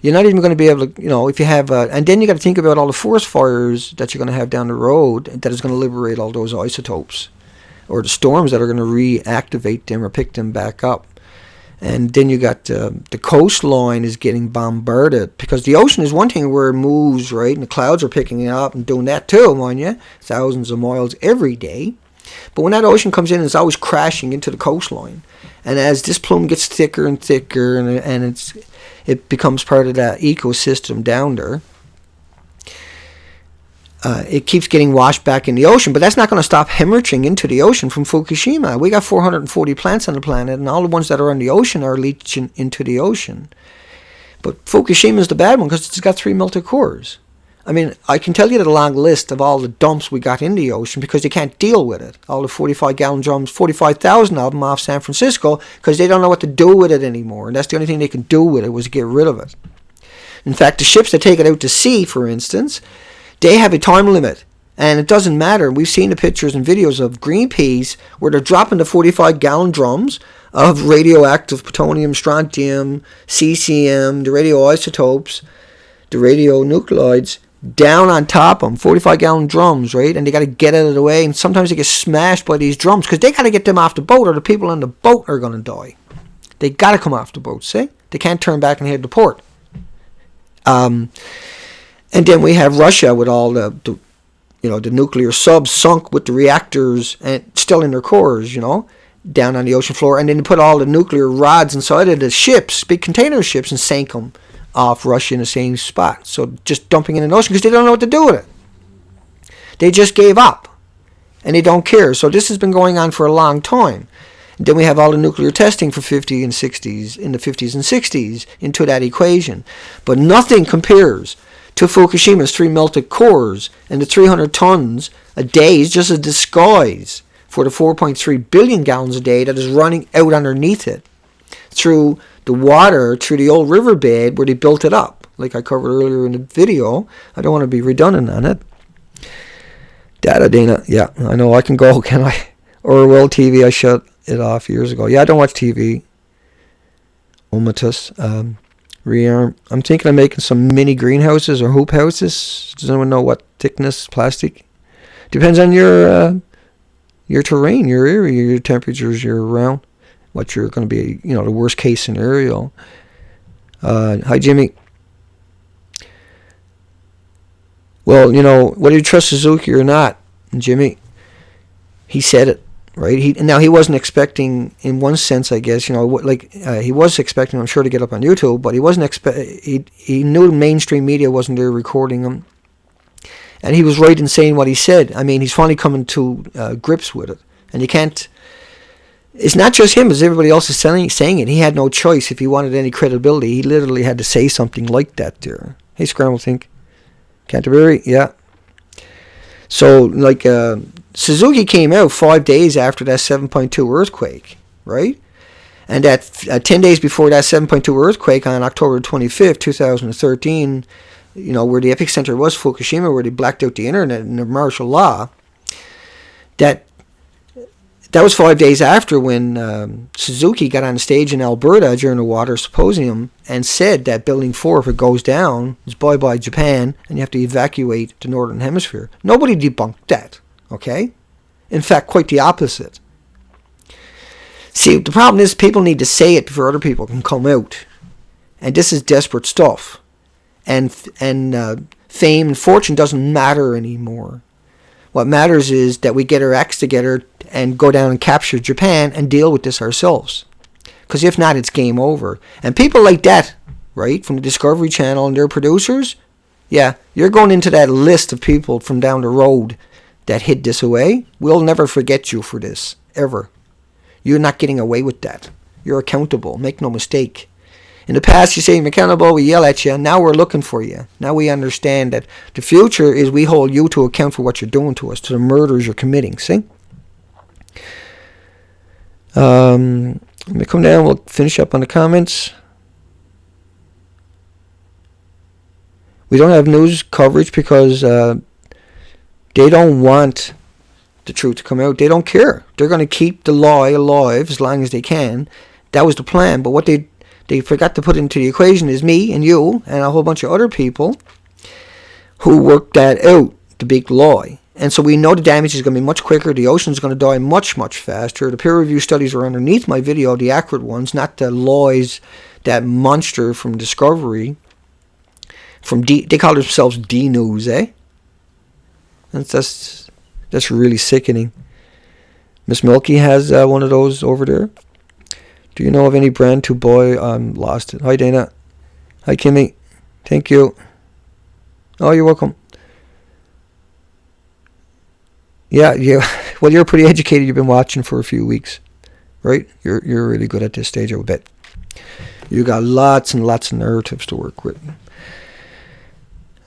Speaker 1: You're not even going to be able to, if you have, and then you got to think about all the forest fires that you're going to have down the road that is going to liberate all those isotopes, or the storms that are going to reactivate them or pick them back up. And then you got the coastline is getting bombarded because the ocean is one thing where it moves, right? And the clouds are picking it up and doing that too, mind you, thousands of miles every day. But when that ocean comes in, it's always crashing into the coastline. And as this plume gets thicker and thicker, and it becomes part of that ecosystem down there, it keeps getting washed back in the ocean. But that's not going to stop hemorrhaging into the ocean from Fukushima. We got 440 plants on the planet, and all the ones that are in the ocean are leaching into the ocean. But Fukushima is the bad one because it's got 3 melted cores. I mean, I can tell you the long list of all the dumps we got in the ocean because they can't deal with it. All the 45-gallon drums, 45,000 of them off San Francisco because they don't know what to do with it anymore. And that's the only thing they can do with it was get rid of it. In fact, the ships that take it out to sea, for instance, they have a time limit. And it doesn't matter. We've seen the pictures and videos of Greenpeace where they're dropping the 45-gallon drums of radioactive plutonium, strontium, cesium, the radioisotopes, the radionuclides, down on top of them, 45-gallon drums, right? And they got to get out of the way. And sometimes they get smashed by these drums because they got to get them off the boat or the people on the boat are going to die. They got to come off the boat, see? They can't turn back and head to port. And then we have Russia with all the nuclear subs sunk with the reactors and still in their cores, down on the ocean floor. And then they put all the nuclear rods inside of the ships, big container ships, and sank them off Russia in the same spot. So just dumping in the ocean because they don't know what to do with it. They just gave up. And they don't care. So this has been going on for a long time. And then we have all the nuclear testing for 50 and 60s, in the 50s and 60s into that equation. But nothing compares to Fukushima's 3 melted cores and the 300 tons a day is just a disguise for the 4.3 billion gallons a day that is running out underneath it through the water, through the old riverbed where they built it up, like I covered earlier in the video. I don't want to be redundant on it. Dana, yeah, I know I can go, can I? Orwell TV, I shut it off years ago. Yeah, I don't watch TV. Omatus. Rearm. I'm thinking of making some mini greenhouses or hoop houses. Does anyone know what thickness plastic? Depends on your terrain, your area, your temperatures you're around. What you're going to be, the worst case scenario. Hi, Jimmy. Well, whether you trust Suzuki or not, Jimmy, he said it, right? He wasn't expecting, in one sense, I guess, he was expecting, I'm sure, to get up on YouTube, but he wasn't he knew the mainstream media wasn't there recording him. And he was right in saying what he said. I mean, he's finally coming to grips with it. And you can't... It's not just him, as everybody else is saying it. He had no choice if he wanted any credibility. He literally had to say something like that there. Hey, Scramble Think. Canterbury, yeah. So, like, Suzuki came out 5 days after that 7.2 earthquake, right? And that 10 days before that 7.2 earthquake on October 25th, 2013, where the epicenter was Fukushima, where they blacked out the internet and the martial law, that was 5 days after when Suzuki got on stage in Alberta during a water symposium and said that Building 4, if it goes down, is bye-bye Japan, and you have to evacuate the Northern Hemisphere. Nobody debunked that, okay? In fact, quite the opposite. See, the problem is people need to say it before other people can come out. And this is desperate stuff. And fame and fortune doesn't matter anymore. What matters is that we get our acts together and go down and capture Japan and deal with this ourselves. Because if not, it's game over. And people like that, right, from the Discovery Channel and their producers, yeah, you're going into that list of people from down the road that hid this away. We'll never forget you for this, ever. You're not getting away with that. You're accountable. Make no mistake. In the past, you say you're accountable, we yell at you. Now we're looking for you. Now we understand that the future is we hold you to account for what you're doing to us, to the murders you're committing. See? Let me come down. We'll finish up on the comments. We don't have news coverage because they don't want the truth to come out. They don't care. They're going to keep the lie alive as long as they can. That was the plan. But what they forgot to put into the equation is me and you and a whole bunch of other people who worked that out, the big lie. And so we know the damage is going to be much quicker. The ocean's going to die much, much faster. The peer review studies are underneath my video, the accurate ones, not the lies, that monster from Discovery. They call themselves DNews, eh? That's really sickening. Miss Milky has one of those over there. Do you know of any brand to buy? I'm lost. Hi, Dana. Hi, Kimmy. Thank you. Oh, you're welcome. Yeah. Well, you're pretty educated. You've been watching for a few weeks, right? You're really good at this stage, I would bet. You got lots and lots of narratives to work with.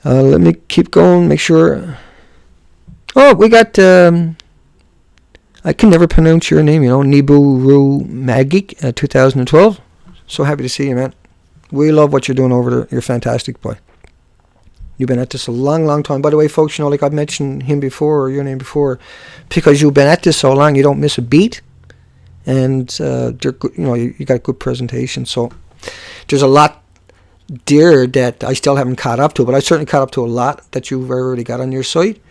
Speaker 1: Let me keep going. Make sure. Oh, we got, I can never pronounce your name, Nibiru Magic, 2012. So happy to see you, man. We love what you're doing over there. You're fantastic, boy. You've been at this a long, long time. By the way, folks, like I've mentioned him before, or your name before, because you've been at this so long, you don't miss a beat. And, they're good, you got a good presentation. So there's a lot there that I still haven't caught up to, but I certainly caught up to a lot that you've already got on your site.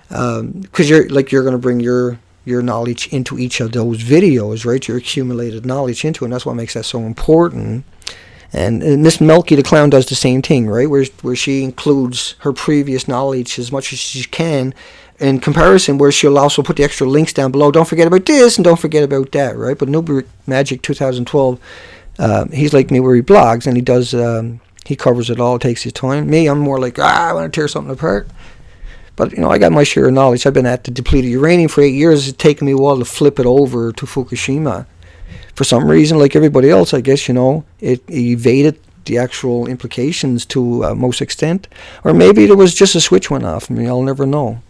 Speaker 1: Because you're going to bring your knowledge into each of those videos, right? Your accumulated knowledge into it, and that's what makes that so important. And Miss Melky the Clown does the same thing, right? Where she includes her previous knowledge as much as she can in comparison, where she'll also put the extra links down below. Don't forget about this and don't forget about that, right? But Noob Magic 2012, he's like me where he blogs and he does, he covers it all, takes his time. Me, I'm more like, I want to tear something apart. But, I got my share of knowledge. I've been at the depleted uranium for 8 years. It's taken me a while to flip it over to Fukushima. For some reason, like everybody else, I guess, it evaded the actual implications to most extent. Or maybe there was just a switch went off. I'll never know.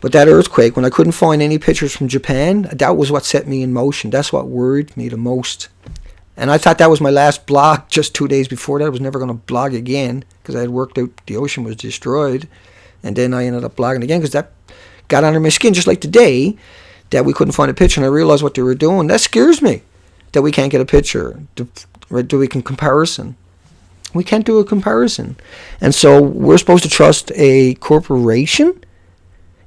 Speaker 1: But that earthquake, when I couldn't find any pictures from Japan, that was what set me in motion. That's what worried me the most. And I thought that was my last blog just 2 days before that. I was never going to blog again because I had worked out the ocean was destroyed. And then I ended up blogging again because that got under my skin, just like today that we couldn't find a picture and I realized what they were doing. That scares me, that we can't get a picture. Do we can comparison? We can't do a comparison. And so we're supposed to trust a corporation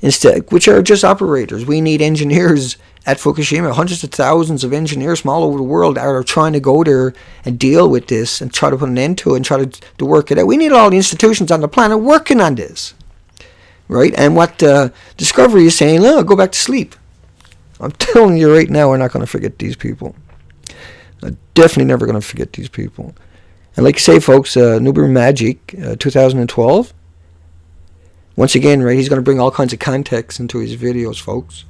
Speaker 1: instead, which are just operators. We need engineers at Fukushima. Hundreds of thousands of engineers from all over the world are trying to go there and deal with this and try to put an end to it and try to work it out. We need all the institutions on the planet working on this. Right? And what Discovery is saying, go back to sleep. I'm telling you right now, we're not going to forget these people. I'm definitely never going to forget these people. And like you say, folks, Nuber Magic, 2012. Once again, right, he's going to bring all kinds of context into his videos, folks.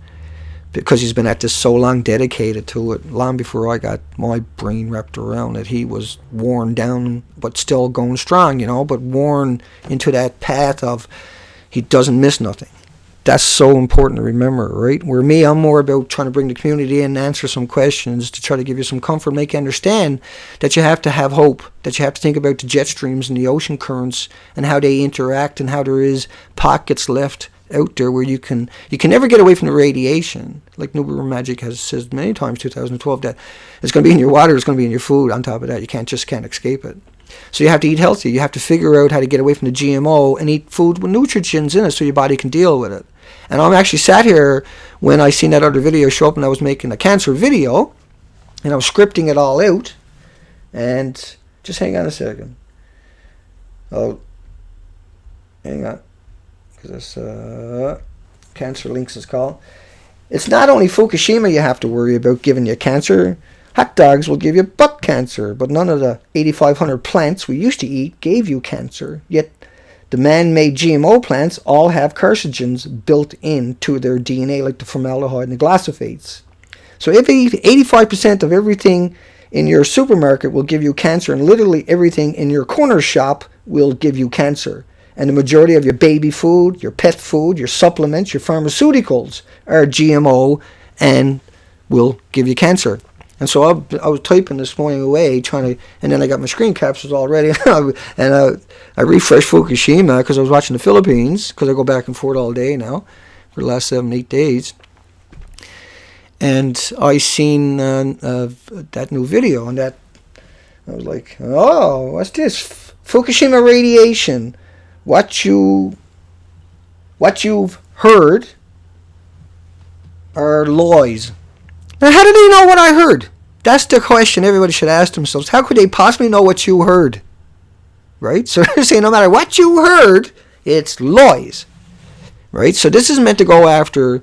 Speaker 1: because he's been at this so long, dedicated to it, long before I got my brain wrapped around it. He was worn down, but still going strong, but worn into that path of he doesn't miss nothing. That's so important to remember, right? Where me, I'm more about trying to bring the community in and answer some questions to try to give you some comfort, make you understand that you have to have hope, that you have to think about the jet streams and the ocean currents and how they interact, and how there is pockets left out there where you can never get away from the radiation. Like Nuber Magic has said many times, 2012, that it's going to be in your water, it's going to be in your food. On top of that, you can't escape it. So you have to eat healthy. You have to figure out how to get away from the GMO and eat food with nutrients in it so your body can deal with it. And I'm actually sat here when I seen that other video show up, and I was making a cancer video, and I was scripting it all out. And just hang on a second. Oh, hang on. Because this cancer links is called. It's not only Fukushima you have to worry about giving you cancer. Hot dogs will give you butt cancer, but none of the 8,500 plants we used to eat gave you cancer. Yet the man-made GMO plants all have carcinogens built into their DNA, like the formaldehyde and the glyphosates. So if 85% of everything in your supermarket will give you cancer, and literally everything in your corner shop will give you cancer, and the majority of your baby food, your pet food, your supplements, your pharmaceuticals are GMO and will give you cancer. And so I was typing this morning away, and then I got my screen captures all ready, and I refreshed Fukushima because I was watching the Philippines, because I go back and forth all day now for the last 7-8 days. And I seen that new video, and that I was like, oh, what's this? Fukushima radiation. What you've heard are lies. Now, how do they know what I heard? That's the question everybody should ask themselves. How could they possibly know what you heard? Right? So they're saying no matter what you heard, it's lies. Right? So this is meant to go after,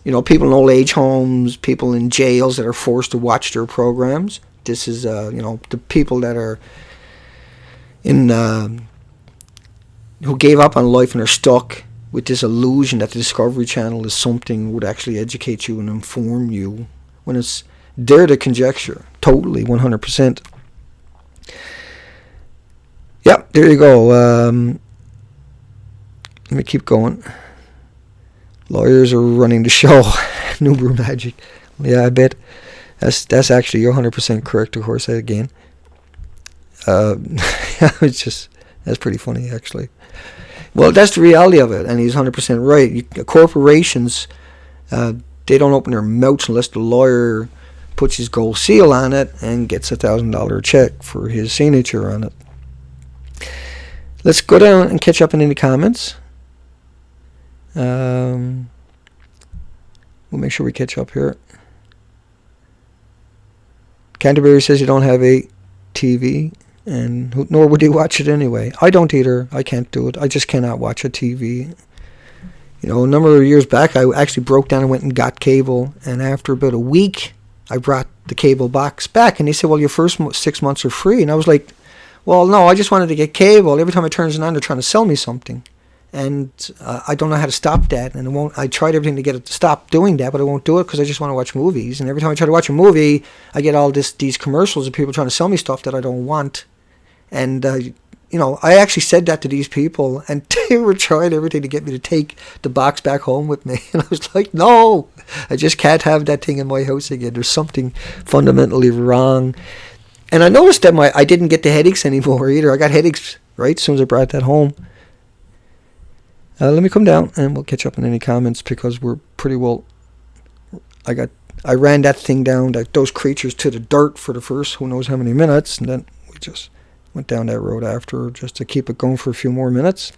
Speaker 1: people in old age homes, people in jails that are forced to watch their programs. This is, the people that are who gave up on life and are stuck with this illusion that the Discovery Channel is something that would actually educate you and inform you, when it's there to conjecture. Totally, 100%. Yep, there you go. Let me keep going. Lawyers are running the show. Nuber Magic. Yeah, I bet. That's actually, you're 100% correct, of course, again. That's pretty funny, actually. Well, that's the reality of it, and he's 100% right. Corporations, they don't open their mouths unless the lawyer puts his gold seal on it and gets $1,000 check for his signature on it. Let's go down and catch up in any comments. We'll make sure we catch up here. Canterbury says you don't have a TV, and nor would you watch it anyway. I don't either. I can't do it. I just cannot watch a TV. A number of years back, I actually broke down and went and got cable, and after about a week, I brought the cable box back, and they said, well, your first 6 months are free. And I was like, well, no, I just wanted to get cable. Every time I turn it on, they're trying to sell me something. And I don't know how to stop that, and I tried everything to get it to stop doing that, but I won't do it because I just want to watch movies. And every time I try to watch a movie, I get all these commercials of people trying to sell me stuff that I don't want. And I actually said that to these people, and they were trying everything to get me to take the box back home with me. And I was like, no, I just can't have that thing in my house again. There's something fundamentally wrong. And I noticed that I didn't get the headaches anymore either. I got headaches right as soon as I brought that home. Let me come down and we'll catch up on any comments, because we're pretty well. I ran that thing down, those creatures, to the dirt for the first who knows how many minutes, and then we just went down that road after just to keep it going for a few more minutes.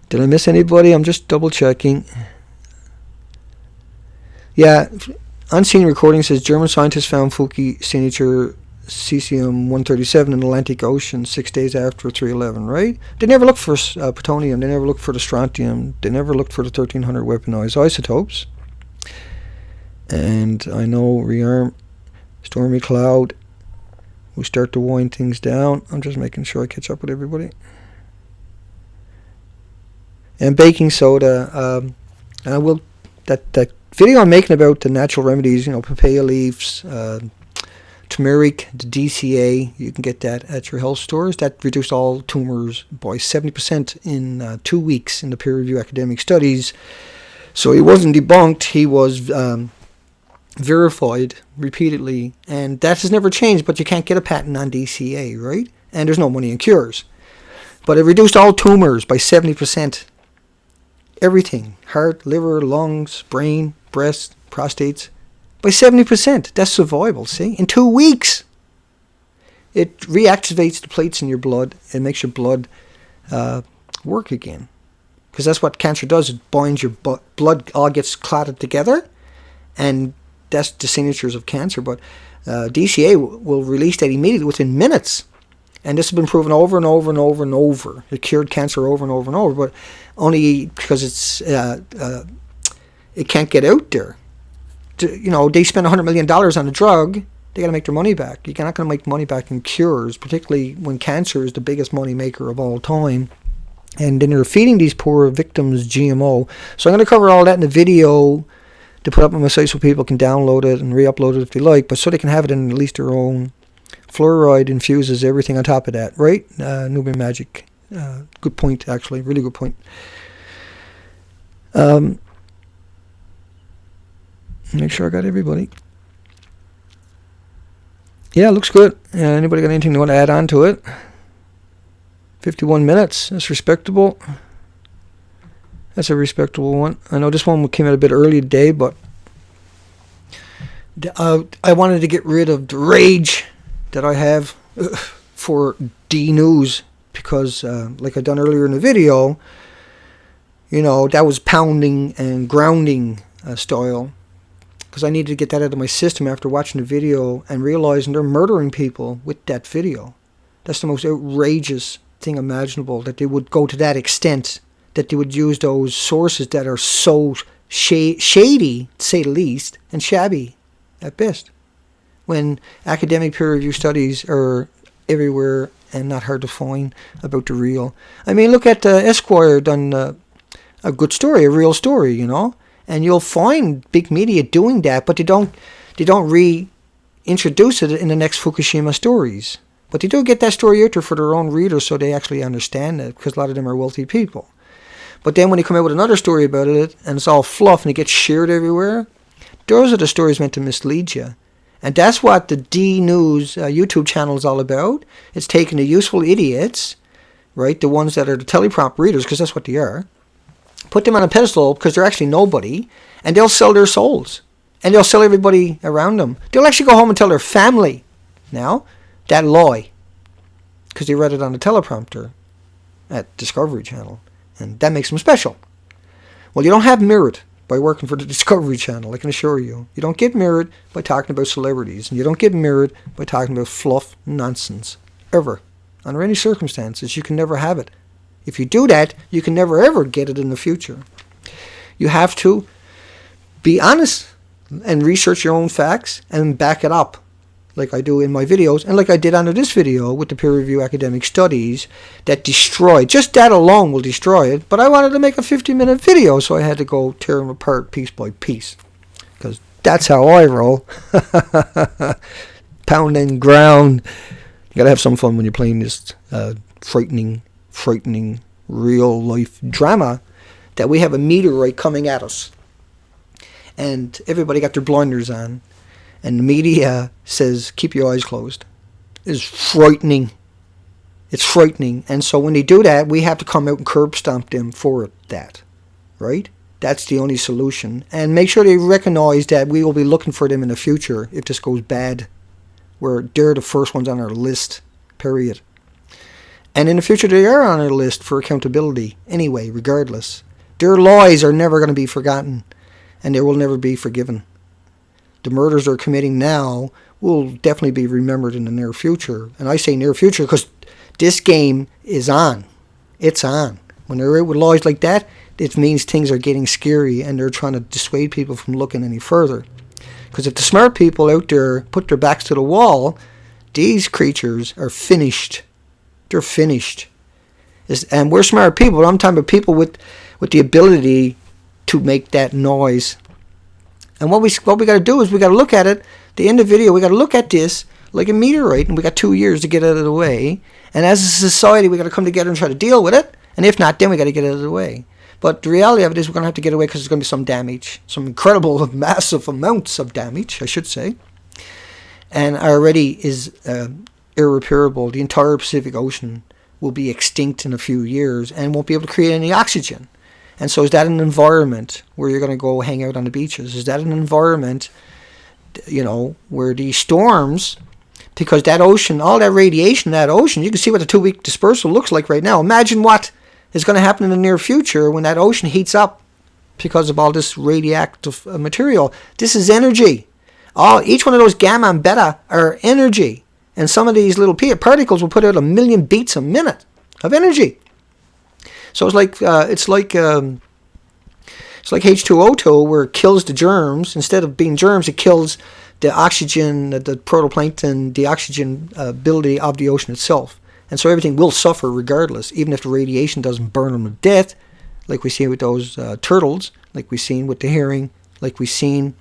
Speaker 1: Did I miss anybody? I'm just double checking. Yeah, Unseen Recording says German scientists found Fuki signature cesium-137 in the Atlantic Ocean 6 days after 3/11, right? They never looked for plutonium. They never looked for the strontium. They never looked for the 1300 weaponized isotopes. And I know Rearm, Stormy Cloud, we start to wind things down. I'm just making sure I catch up with everybody. And baking soda, and I will that video I'm making about the natural remedies, papaya leaves, turmeric, the DCA, you can get that at your health stores. That reduced all tumors by 70% in 2 weeks in the peer-reviewed academic studies. So he wasn't debunked, he was verified repeatedly, and that has never changed, but you can't get a patent on DCA, right? And there's no money in cures. But it reduced all tumors by 70%. Everything, heart, liver, lungs, brain, breast, prostates, by 70%. That's survival, see? In 2 weeks. It reactivates the plates in your blood and makes your blood work again. Because that's what cancer does. It binds your blood, all gets clotted together. And that's the signatures of cancer. But DCA will release that immediately within minutes. And this has been proven over and over and over and over. It cured cancer over and over and over. But only because it can't get out there. They spend $100 million on a drug. They got to make their money back. You're not going to make money back in cures, particularly when cancer is the biggest money maker of all time. And then they're feeding these poor victims GMO. So I'm going to cover all that in the video to put up on my site so people can download it and re-upload it if they like, but so they can have it in at least their own. Fluoride infuses everything on top of that, right? Nubian Magic. Good point, actually. Really good point. Make sure I got everybody. Yeah, looks good. Anybody got anything they want to add on to it? 51 minutes. That's respectable. That's a respectable one. I know this one came out a bit early today, but I wanted to get rid of the rage that I have for DNews because, like I done earlier in the video, that was pounding and grounding style. Because I needed to get that out of my system after watching the video and realizing they're murdering people with that video. That's the most outrageous thing imaginable, that they would go to that extent, that they would use those sources that are so shady, to say the least, and shabby at best. When academic peer-reviewed studies are everywhere and not hard to find about the real. I mean, look at Esquire done a good story, a real story, and you'll find big media doing that, but they don't reintroduce it in the next Fukushima stories. But they do get that story out there for their own readers so they actually understand it, because a lot of them are wealthy people. But then when they come out with another story about it, and it's all fluff and it gets shared everywhere, those are the stories meant to mislead you. And that's what the DNews YouTube channel is all about. It's taking the useful idiots, right, the ones that are the teleprompt readers, because that's what they are, put them on a pedestal because they're actually nobody, and they'll sell their souls. And they'll sell everybody around them. They'll actually go home and tell their family now that lie, because they read it on a teleprompter at Discovery Channel. And that makes them special. Well, you don't have merit by working for the Discovery Channel, I can assure you. You don't get merit by talking about celebrities. And you don't get merit by talking about fluff and nonsense. Ever. Under any circumstances, you can never have it. If you do that, you can never ever get it in the future. You have to be honest and research your own facts and back it up, like I do in my videos, and like I did under this video with the peer-reviewed academic studies that destroy. Just that alone will destroy it, but I wanted to make a 50-minute video, so I had to go tear them apart piece by piece, because that's how I roll. Pound and ground. You gotta have some fun when you're playing this frightening real-life drama that we have a meteorite coming at us. And everybody got their blinders on. And the media says, keep your eyes closed. It's frightening. It's frightening. And so when they do that, we have to come out and curb stomp them for that. Right? That's the only solution. And make sure they recognize that we will be looking for them in the future if this goes bad. They're the first ones on our list. Period. And in the future, they are on our list for accountability. Anyway, regardless. Their lies are never going to be forgotten. And they will never be forgiven. The murders they're committing now will definitely be remembered in the near future. And I say near future because this game is on. It's on. When they're out with lies like that, it means things are getting scary and they're trying to dissuade people from looking any further. Because if the smart people out there put their backs to the wall, these creatures are finished. They're finished. And we're smart people, but I'm talking about people with the ability to make that noise. And what we got to do is we got to look at it. The end of the video, we got to look at this like a meteorite, and we got 2 years to get it out of the way. And as a society, we got to come together and try to deal with it. And if not, then we got to get it out of the way. But the reality of it is we're going to have to get away because there's going to be some damage, some incredible, massive amounts of damage, I should say. And already is irreparable. The entire Pacific Ocean will be extinct in a few years and won't be able to create any oxygen. And so is that an environment where you're going to go hang out on the beaches? Is that an environment, where these storms, because that ocean, all that radiation in that ocean, you can see what the 2-week dispersal looks like right now. Imagine what is going to happen in the near future when that ocean heats up because of all this radioactive material. This is energy. Each one of those gamma and beta are energy. And some of these little particles will put out 1 million beats a minute of energy. So it's like H2O2, where it kills the germs. Instead of being germs, it kills the oxygen, the protoplankton, the oxygen ability of the ocean itself. And so everything will suffer regardless, even if the radiation doesn't burn them to death, like we see with those turtles, like we've seen with the herring, like we've seen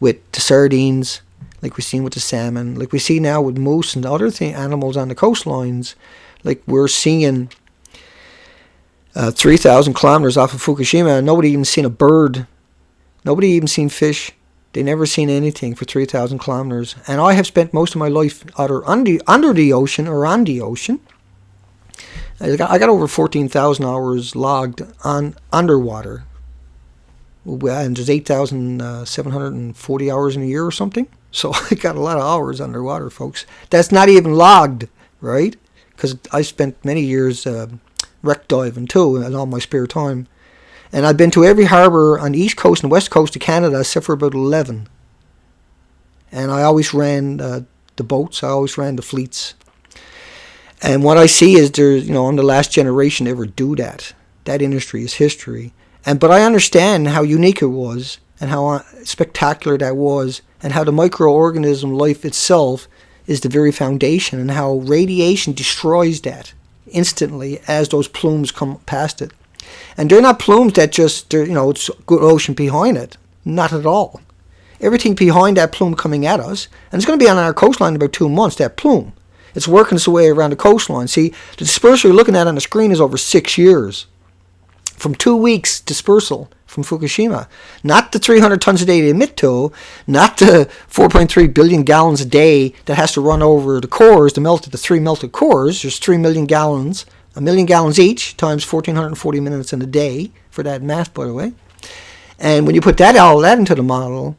Speaker 1: with the sardines, like we've seen with the salmon, like we see now with moose and other animals on the coastlines. Like we're seeing 3,000 kilometers off of Fukushima, and nobody even seen a bird. Nobody even seen fish. They never seen anything for 3,000 kilometers. And I have spent most of my life either under the ocean or on the ocean. I got over 14,000 hours logged on underwater. And there's 8,740 hours in a year or something. So I got a lot of hours underwater, folks. That's not even logged, right? Because I spent many years wreck diving too in all my spare time. And I've been to every harbour on the east coast and west coast of Canada except for about 11. And I always ran the boats. I always ran the fleets. And what I see is I'm the last generation to ever do that. That industry is history. But I understand how unique it was and how spectacular that was and how the microorganism life itself is the very foundation and how radiation destroys that instantly as those plumes come past it. And they're not plumes that it's good ocean behind it. Not at all. Everything behind that plume coming at us, and it's going to be on our coastline in about 2 months, that plume. It's working its way around the coastline. See, the dispersal you're looking at on the screen is over 6 years. From 2 weeks dispersal from Fukushima. Not the 300 tons a day they emit to, not the 4.3 billion gallons a day that has to run over the cores, the 3 melted cores. There's 3 million gallons. 1 million gallons each times 1,440 minutes in a day for that math, by the way. And when you put all that into the model,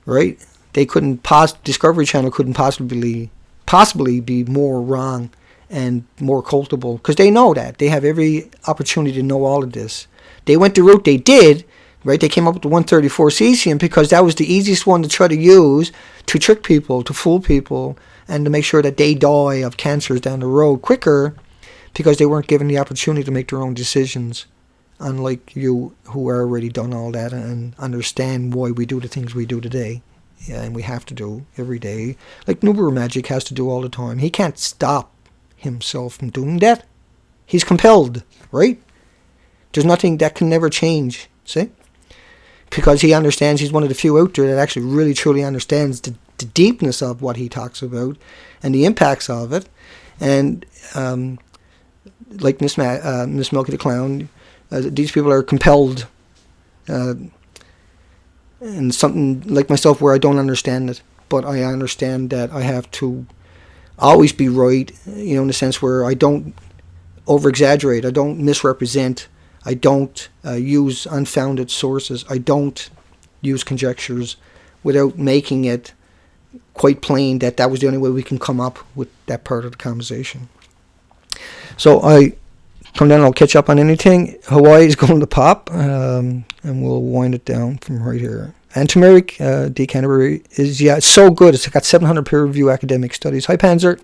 Speaker 1: right? Discovery Channel couldn't possibly be more wrong and more culpable because they know that. They have every opportunity to know all of this. They went the route they did, right? They came up with the 134 cesium because that was the easiest one to try to use to trick people, to fool people, and to make sure that they die of cancers down the road quicker because they weren't given the opportunity to make their own decisions, unlike you who are already done all that and understand why we do the things we do today. Yeah, and we have to do every day. Like Nuber Magic has to do all the time. He can't stop himself from doing that. He's compelled, right? There's nothing that can never change, see? Because he understands, he's one of the few out there that actually really truly understands the deepness of what he talks about and the impacts of it. And like Miss Milky the Clown, these people are compelled, and something like myself where I don't understand it, but I understand that I have to always be right, in the sense where I don't over-exaggerate, I don't misrepresent, I don't use unfounded sources, I don't use conjectures without making it quite plain that was the only way we can come up with that part of the conversation. So I come down and I'll catch up on anything. Hawaii is going to pop, and we'll wind it down from right here. And turmeric, D. Canterbury, it's so good. It's got 700 peer-reviewed academic studies. Hi, Panzer.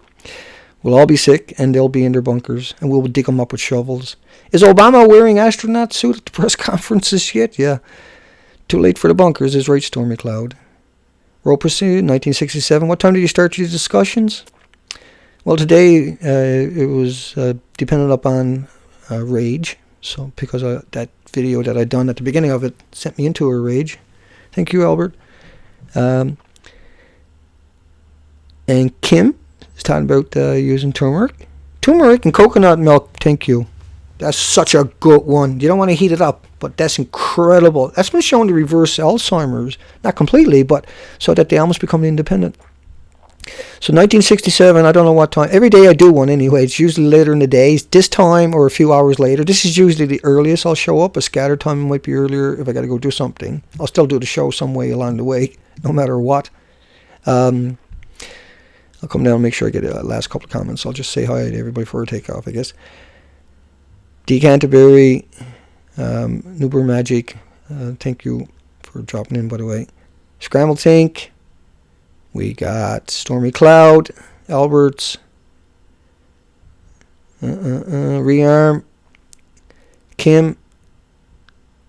Speaker 1: We'll all be sick, and they'll be in their bunkers, and we'll dig them up with shovels. Is Obama wearing astronaut suit at the press conferences yet? Yeah. Too late for the bunkers is right, Stormy Cloud. Ropercy, 1967. What time did you start these discussions? Well, today it was dependent upon rage. So because that video that I done at the beginning of it sent me into a rage. Thank you, Albert. And Kim is talking about using turmeric. Turmeric and coconut milk, thank you. That's such a good one. You don't want to heat it up, but that's incredible. That's been shown to reverse Alzheimer's. Not completely, but so that they almost become independent. So 1967, I don't know what time. Every day I do one anyway. It's usually later in the day. This time or a few hours later. This is usually the earliest I'll show up. A scatter time might be earlier if I got to go do something. I'll still do the show some way along the way, no matter what. I'll come down and make sure I get the last couple of comments. I'll just say hi to everybody before I take off, I guess. D. Canterbury, Newburgh Magic, thank you for dropping in, by the way. Scrambled Think. We got Stormy Cloud, Alberts, Rearm, Kim,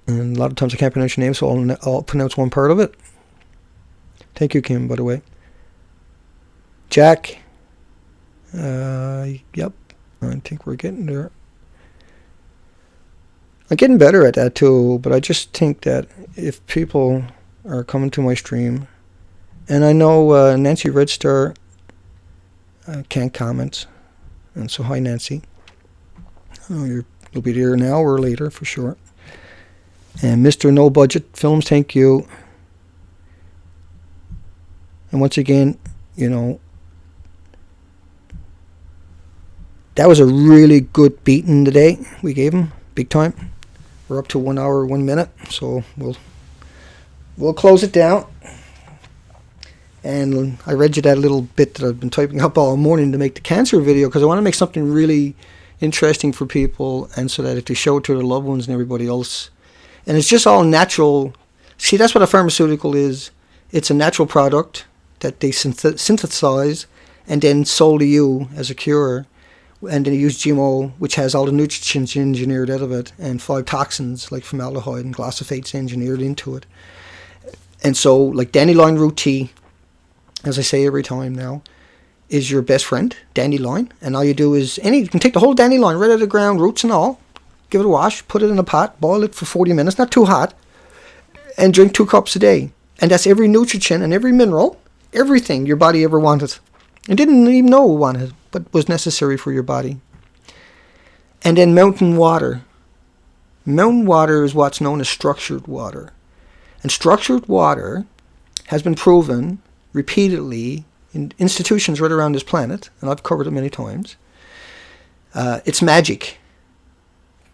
Speaker 1: and a lot of times I can't pronounce your name, so I'll pronounce one part of it. Thank you, Kim, by the way. Jack, yep, I think we're getting there. I'm getting better at that too, but I just think that if people are coming to my stream, and I know Nancy Redstar can't comment, and so hi Nancy. You'll be there an hour later for sure. And Mr. No Budget Films, thank you. And once again, you know, that was a really good beating today. We gave him big time. We're up to 1 hour, 1 minute, so we'll close it down. And I read you that little bit that I've been typing up all morning to make the cancer video because I want to make something really interesting for people, and so that if they show it to their loved ones and everybody else, and it's just all natural. See, that's what a pharmaceutical is. It's a natural product that they synthesize and then sold to you as a cure. And then they use GMO, which has all the nutrients engineered out of it, and 5 toxins like formaldehyde and glyphosates engineered into it. And so, like dandelion root tea, as I say every time now, is your best friend, dandelion. And all you do is, you can take the whole dandelion right out of the ground, roots and all, give it a wash, put it in a pot, boil it for 40 minutes, not too hot, and drink 2 cups a day. And that's every nutrient and every mineral, everything your body ever wanted. And didn't even know it wanted, but was necessary for your body. And then mountain water. Mountain water is what's known as structured water. And structured water has been proven repeatedly in institutions right around this planet, and I've covered it many times. It's magic,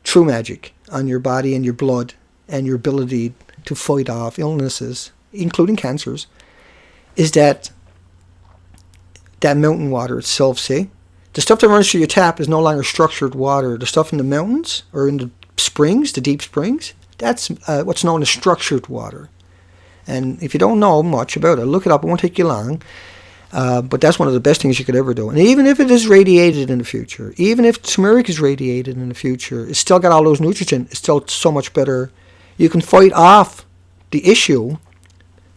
Speaker 1: true magic, on your body and your blood and your ability to fight off illnesses, including cancers, is that mountain water itself, see? The stuff that runs through your tap is no longer structured water. The stuff in the mountains or in the springs, the deep springs, that's what's known as structured water. And if you don't know much about it, look it up. It won't take you long. But that's one of the best things you could ever do. And even if it is radiated in the future, even if turmeric is radiated in the future, it's still got all those nutrients. It's still so much better. You can fight off the issue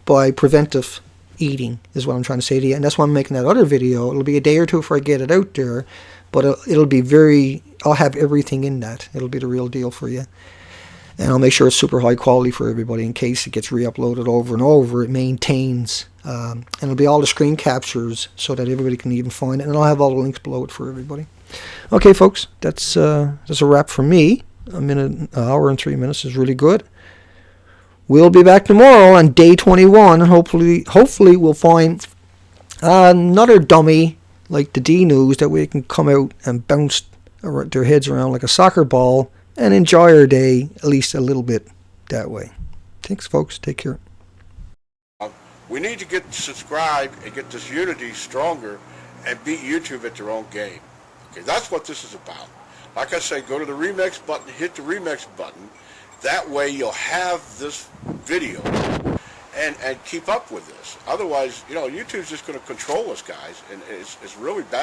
Speaker 1: by preventive eating, is what I'm trying to say to you. And that's why I'm making that other video. It'll be a day or two before I get it out there. But it'll be I'll have everything in that. It'll be the real deal for you. And I'll make sure it's super high quality for everybody in case it gets re-uploaded over and over. It maintains. And it'll be all the screen captures so that everybody can even find it. And I'll have all the links below it for everybody. Okay, folks, that's a wrap for me. An hour and 3 minutes is really good. We'll be back tomorrow on day 21. And hopefully we'll find another dummy like the DNews that we can come out and bounce their heads around like a soccer ball and enjoy our day at least a little bit that way. Thanks, folks. Take care.
Speaker 3: We need to get subscribed and get this unity stronger and beat YouTube at their own game. Okay, that's what this is about. Like I say, go to the remix button, hit the remix button. That way you'll have this video and keep up with this. Otherwise, YouTube's just going to control us, guys, and it's really bad.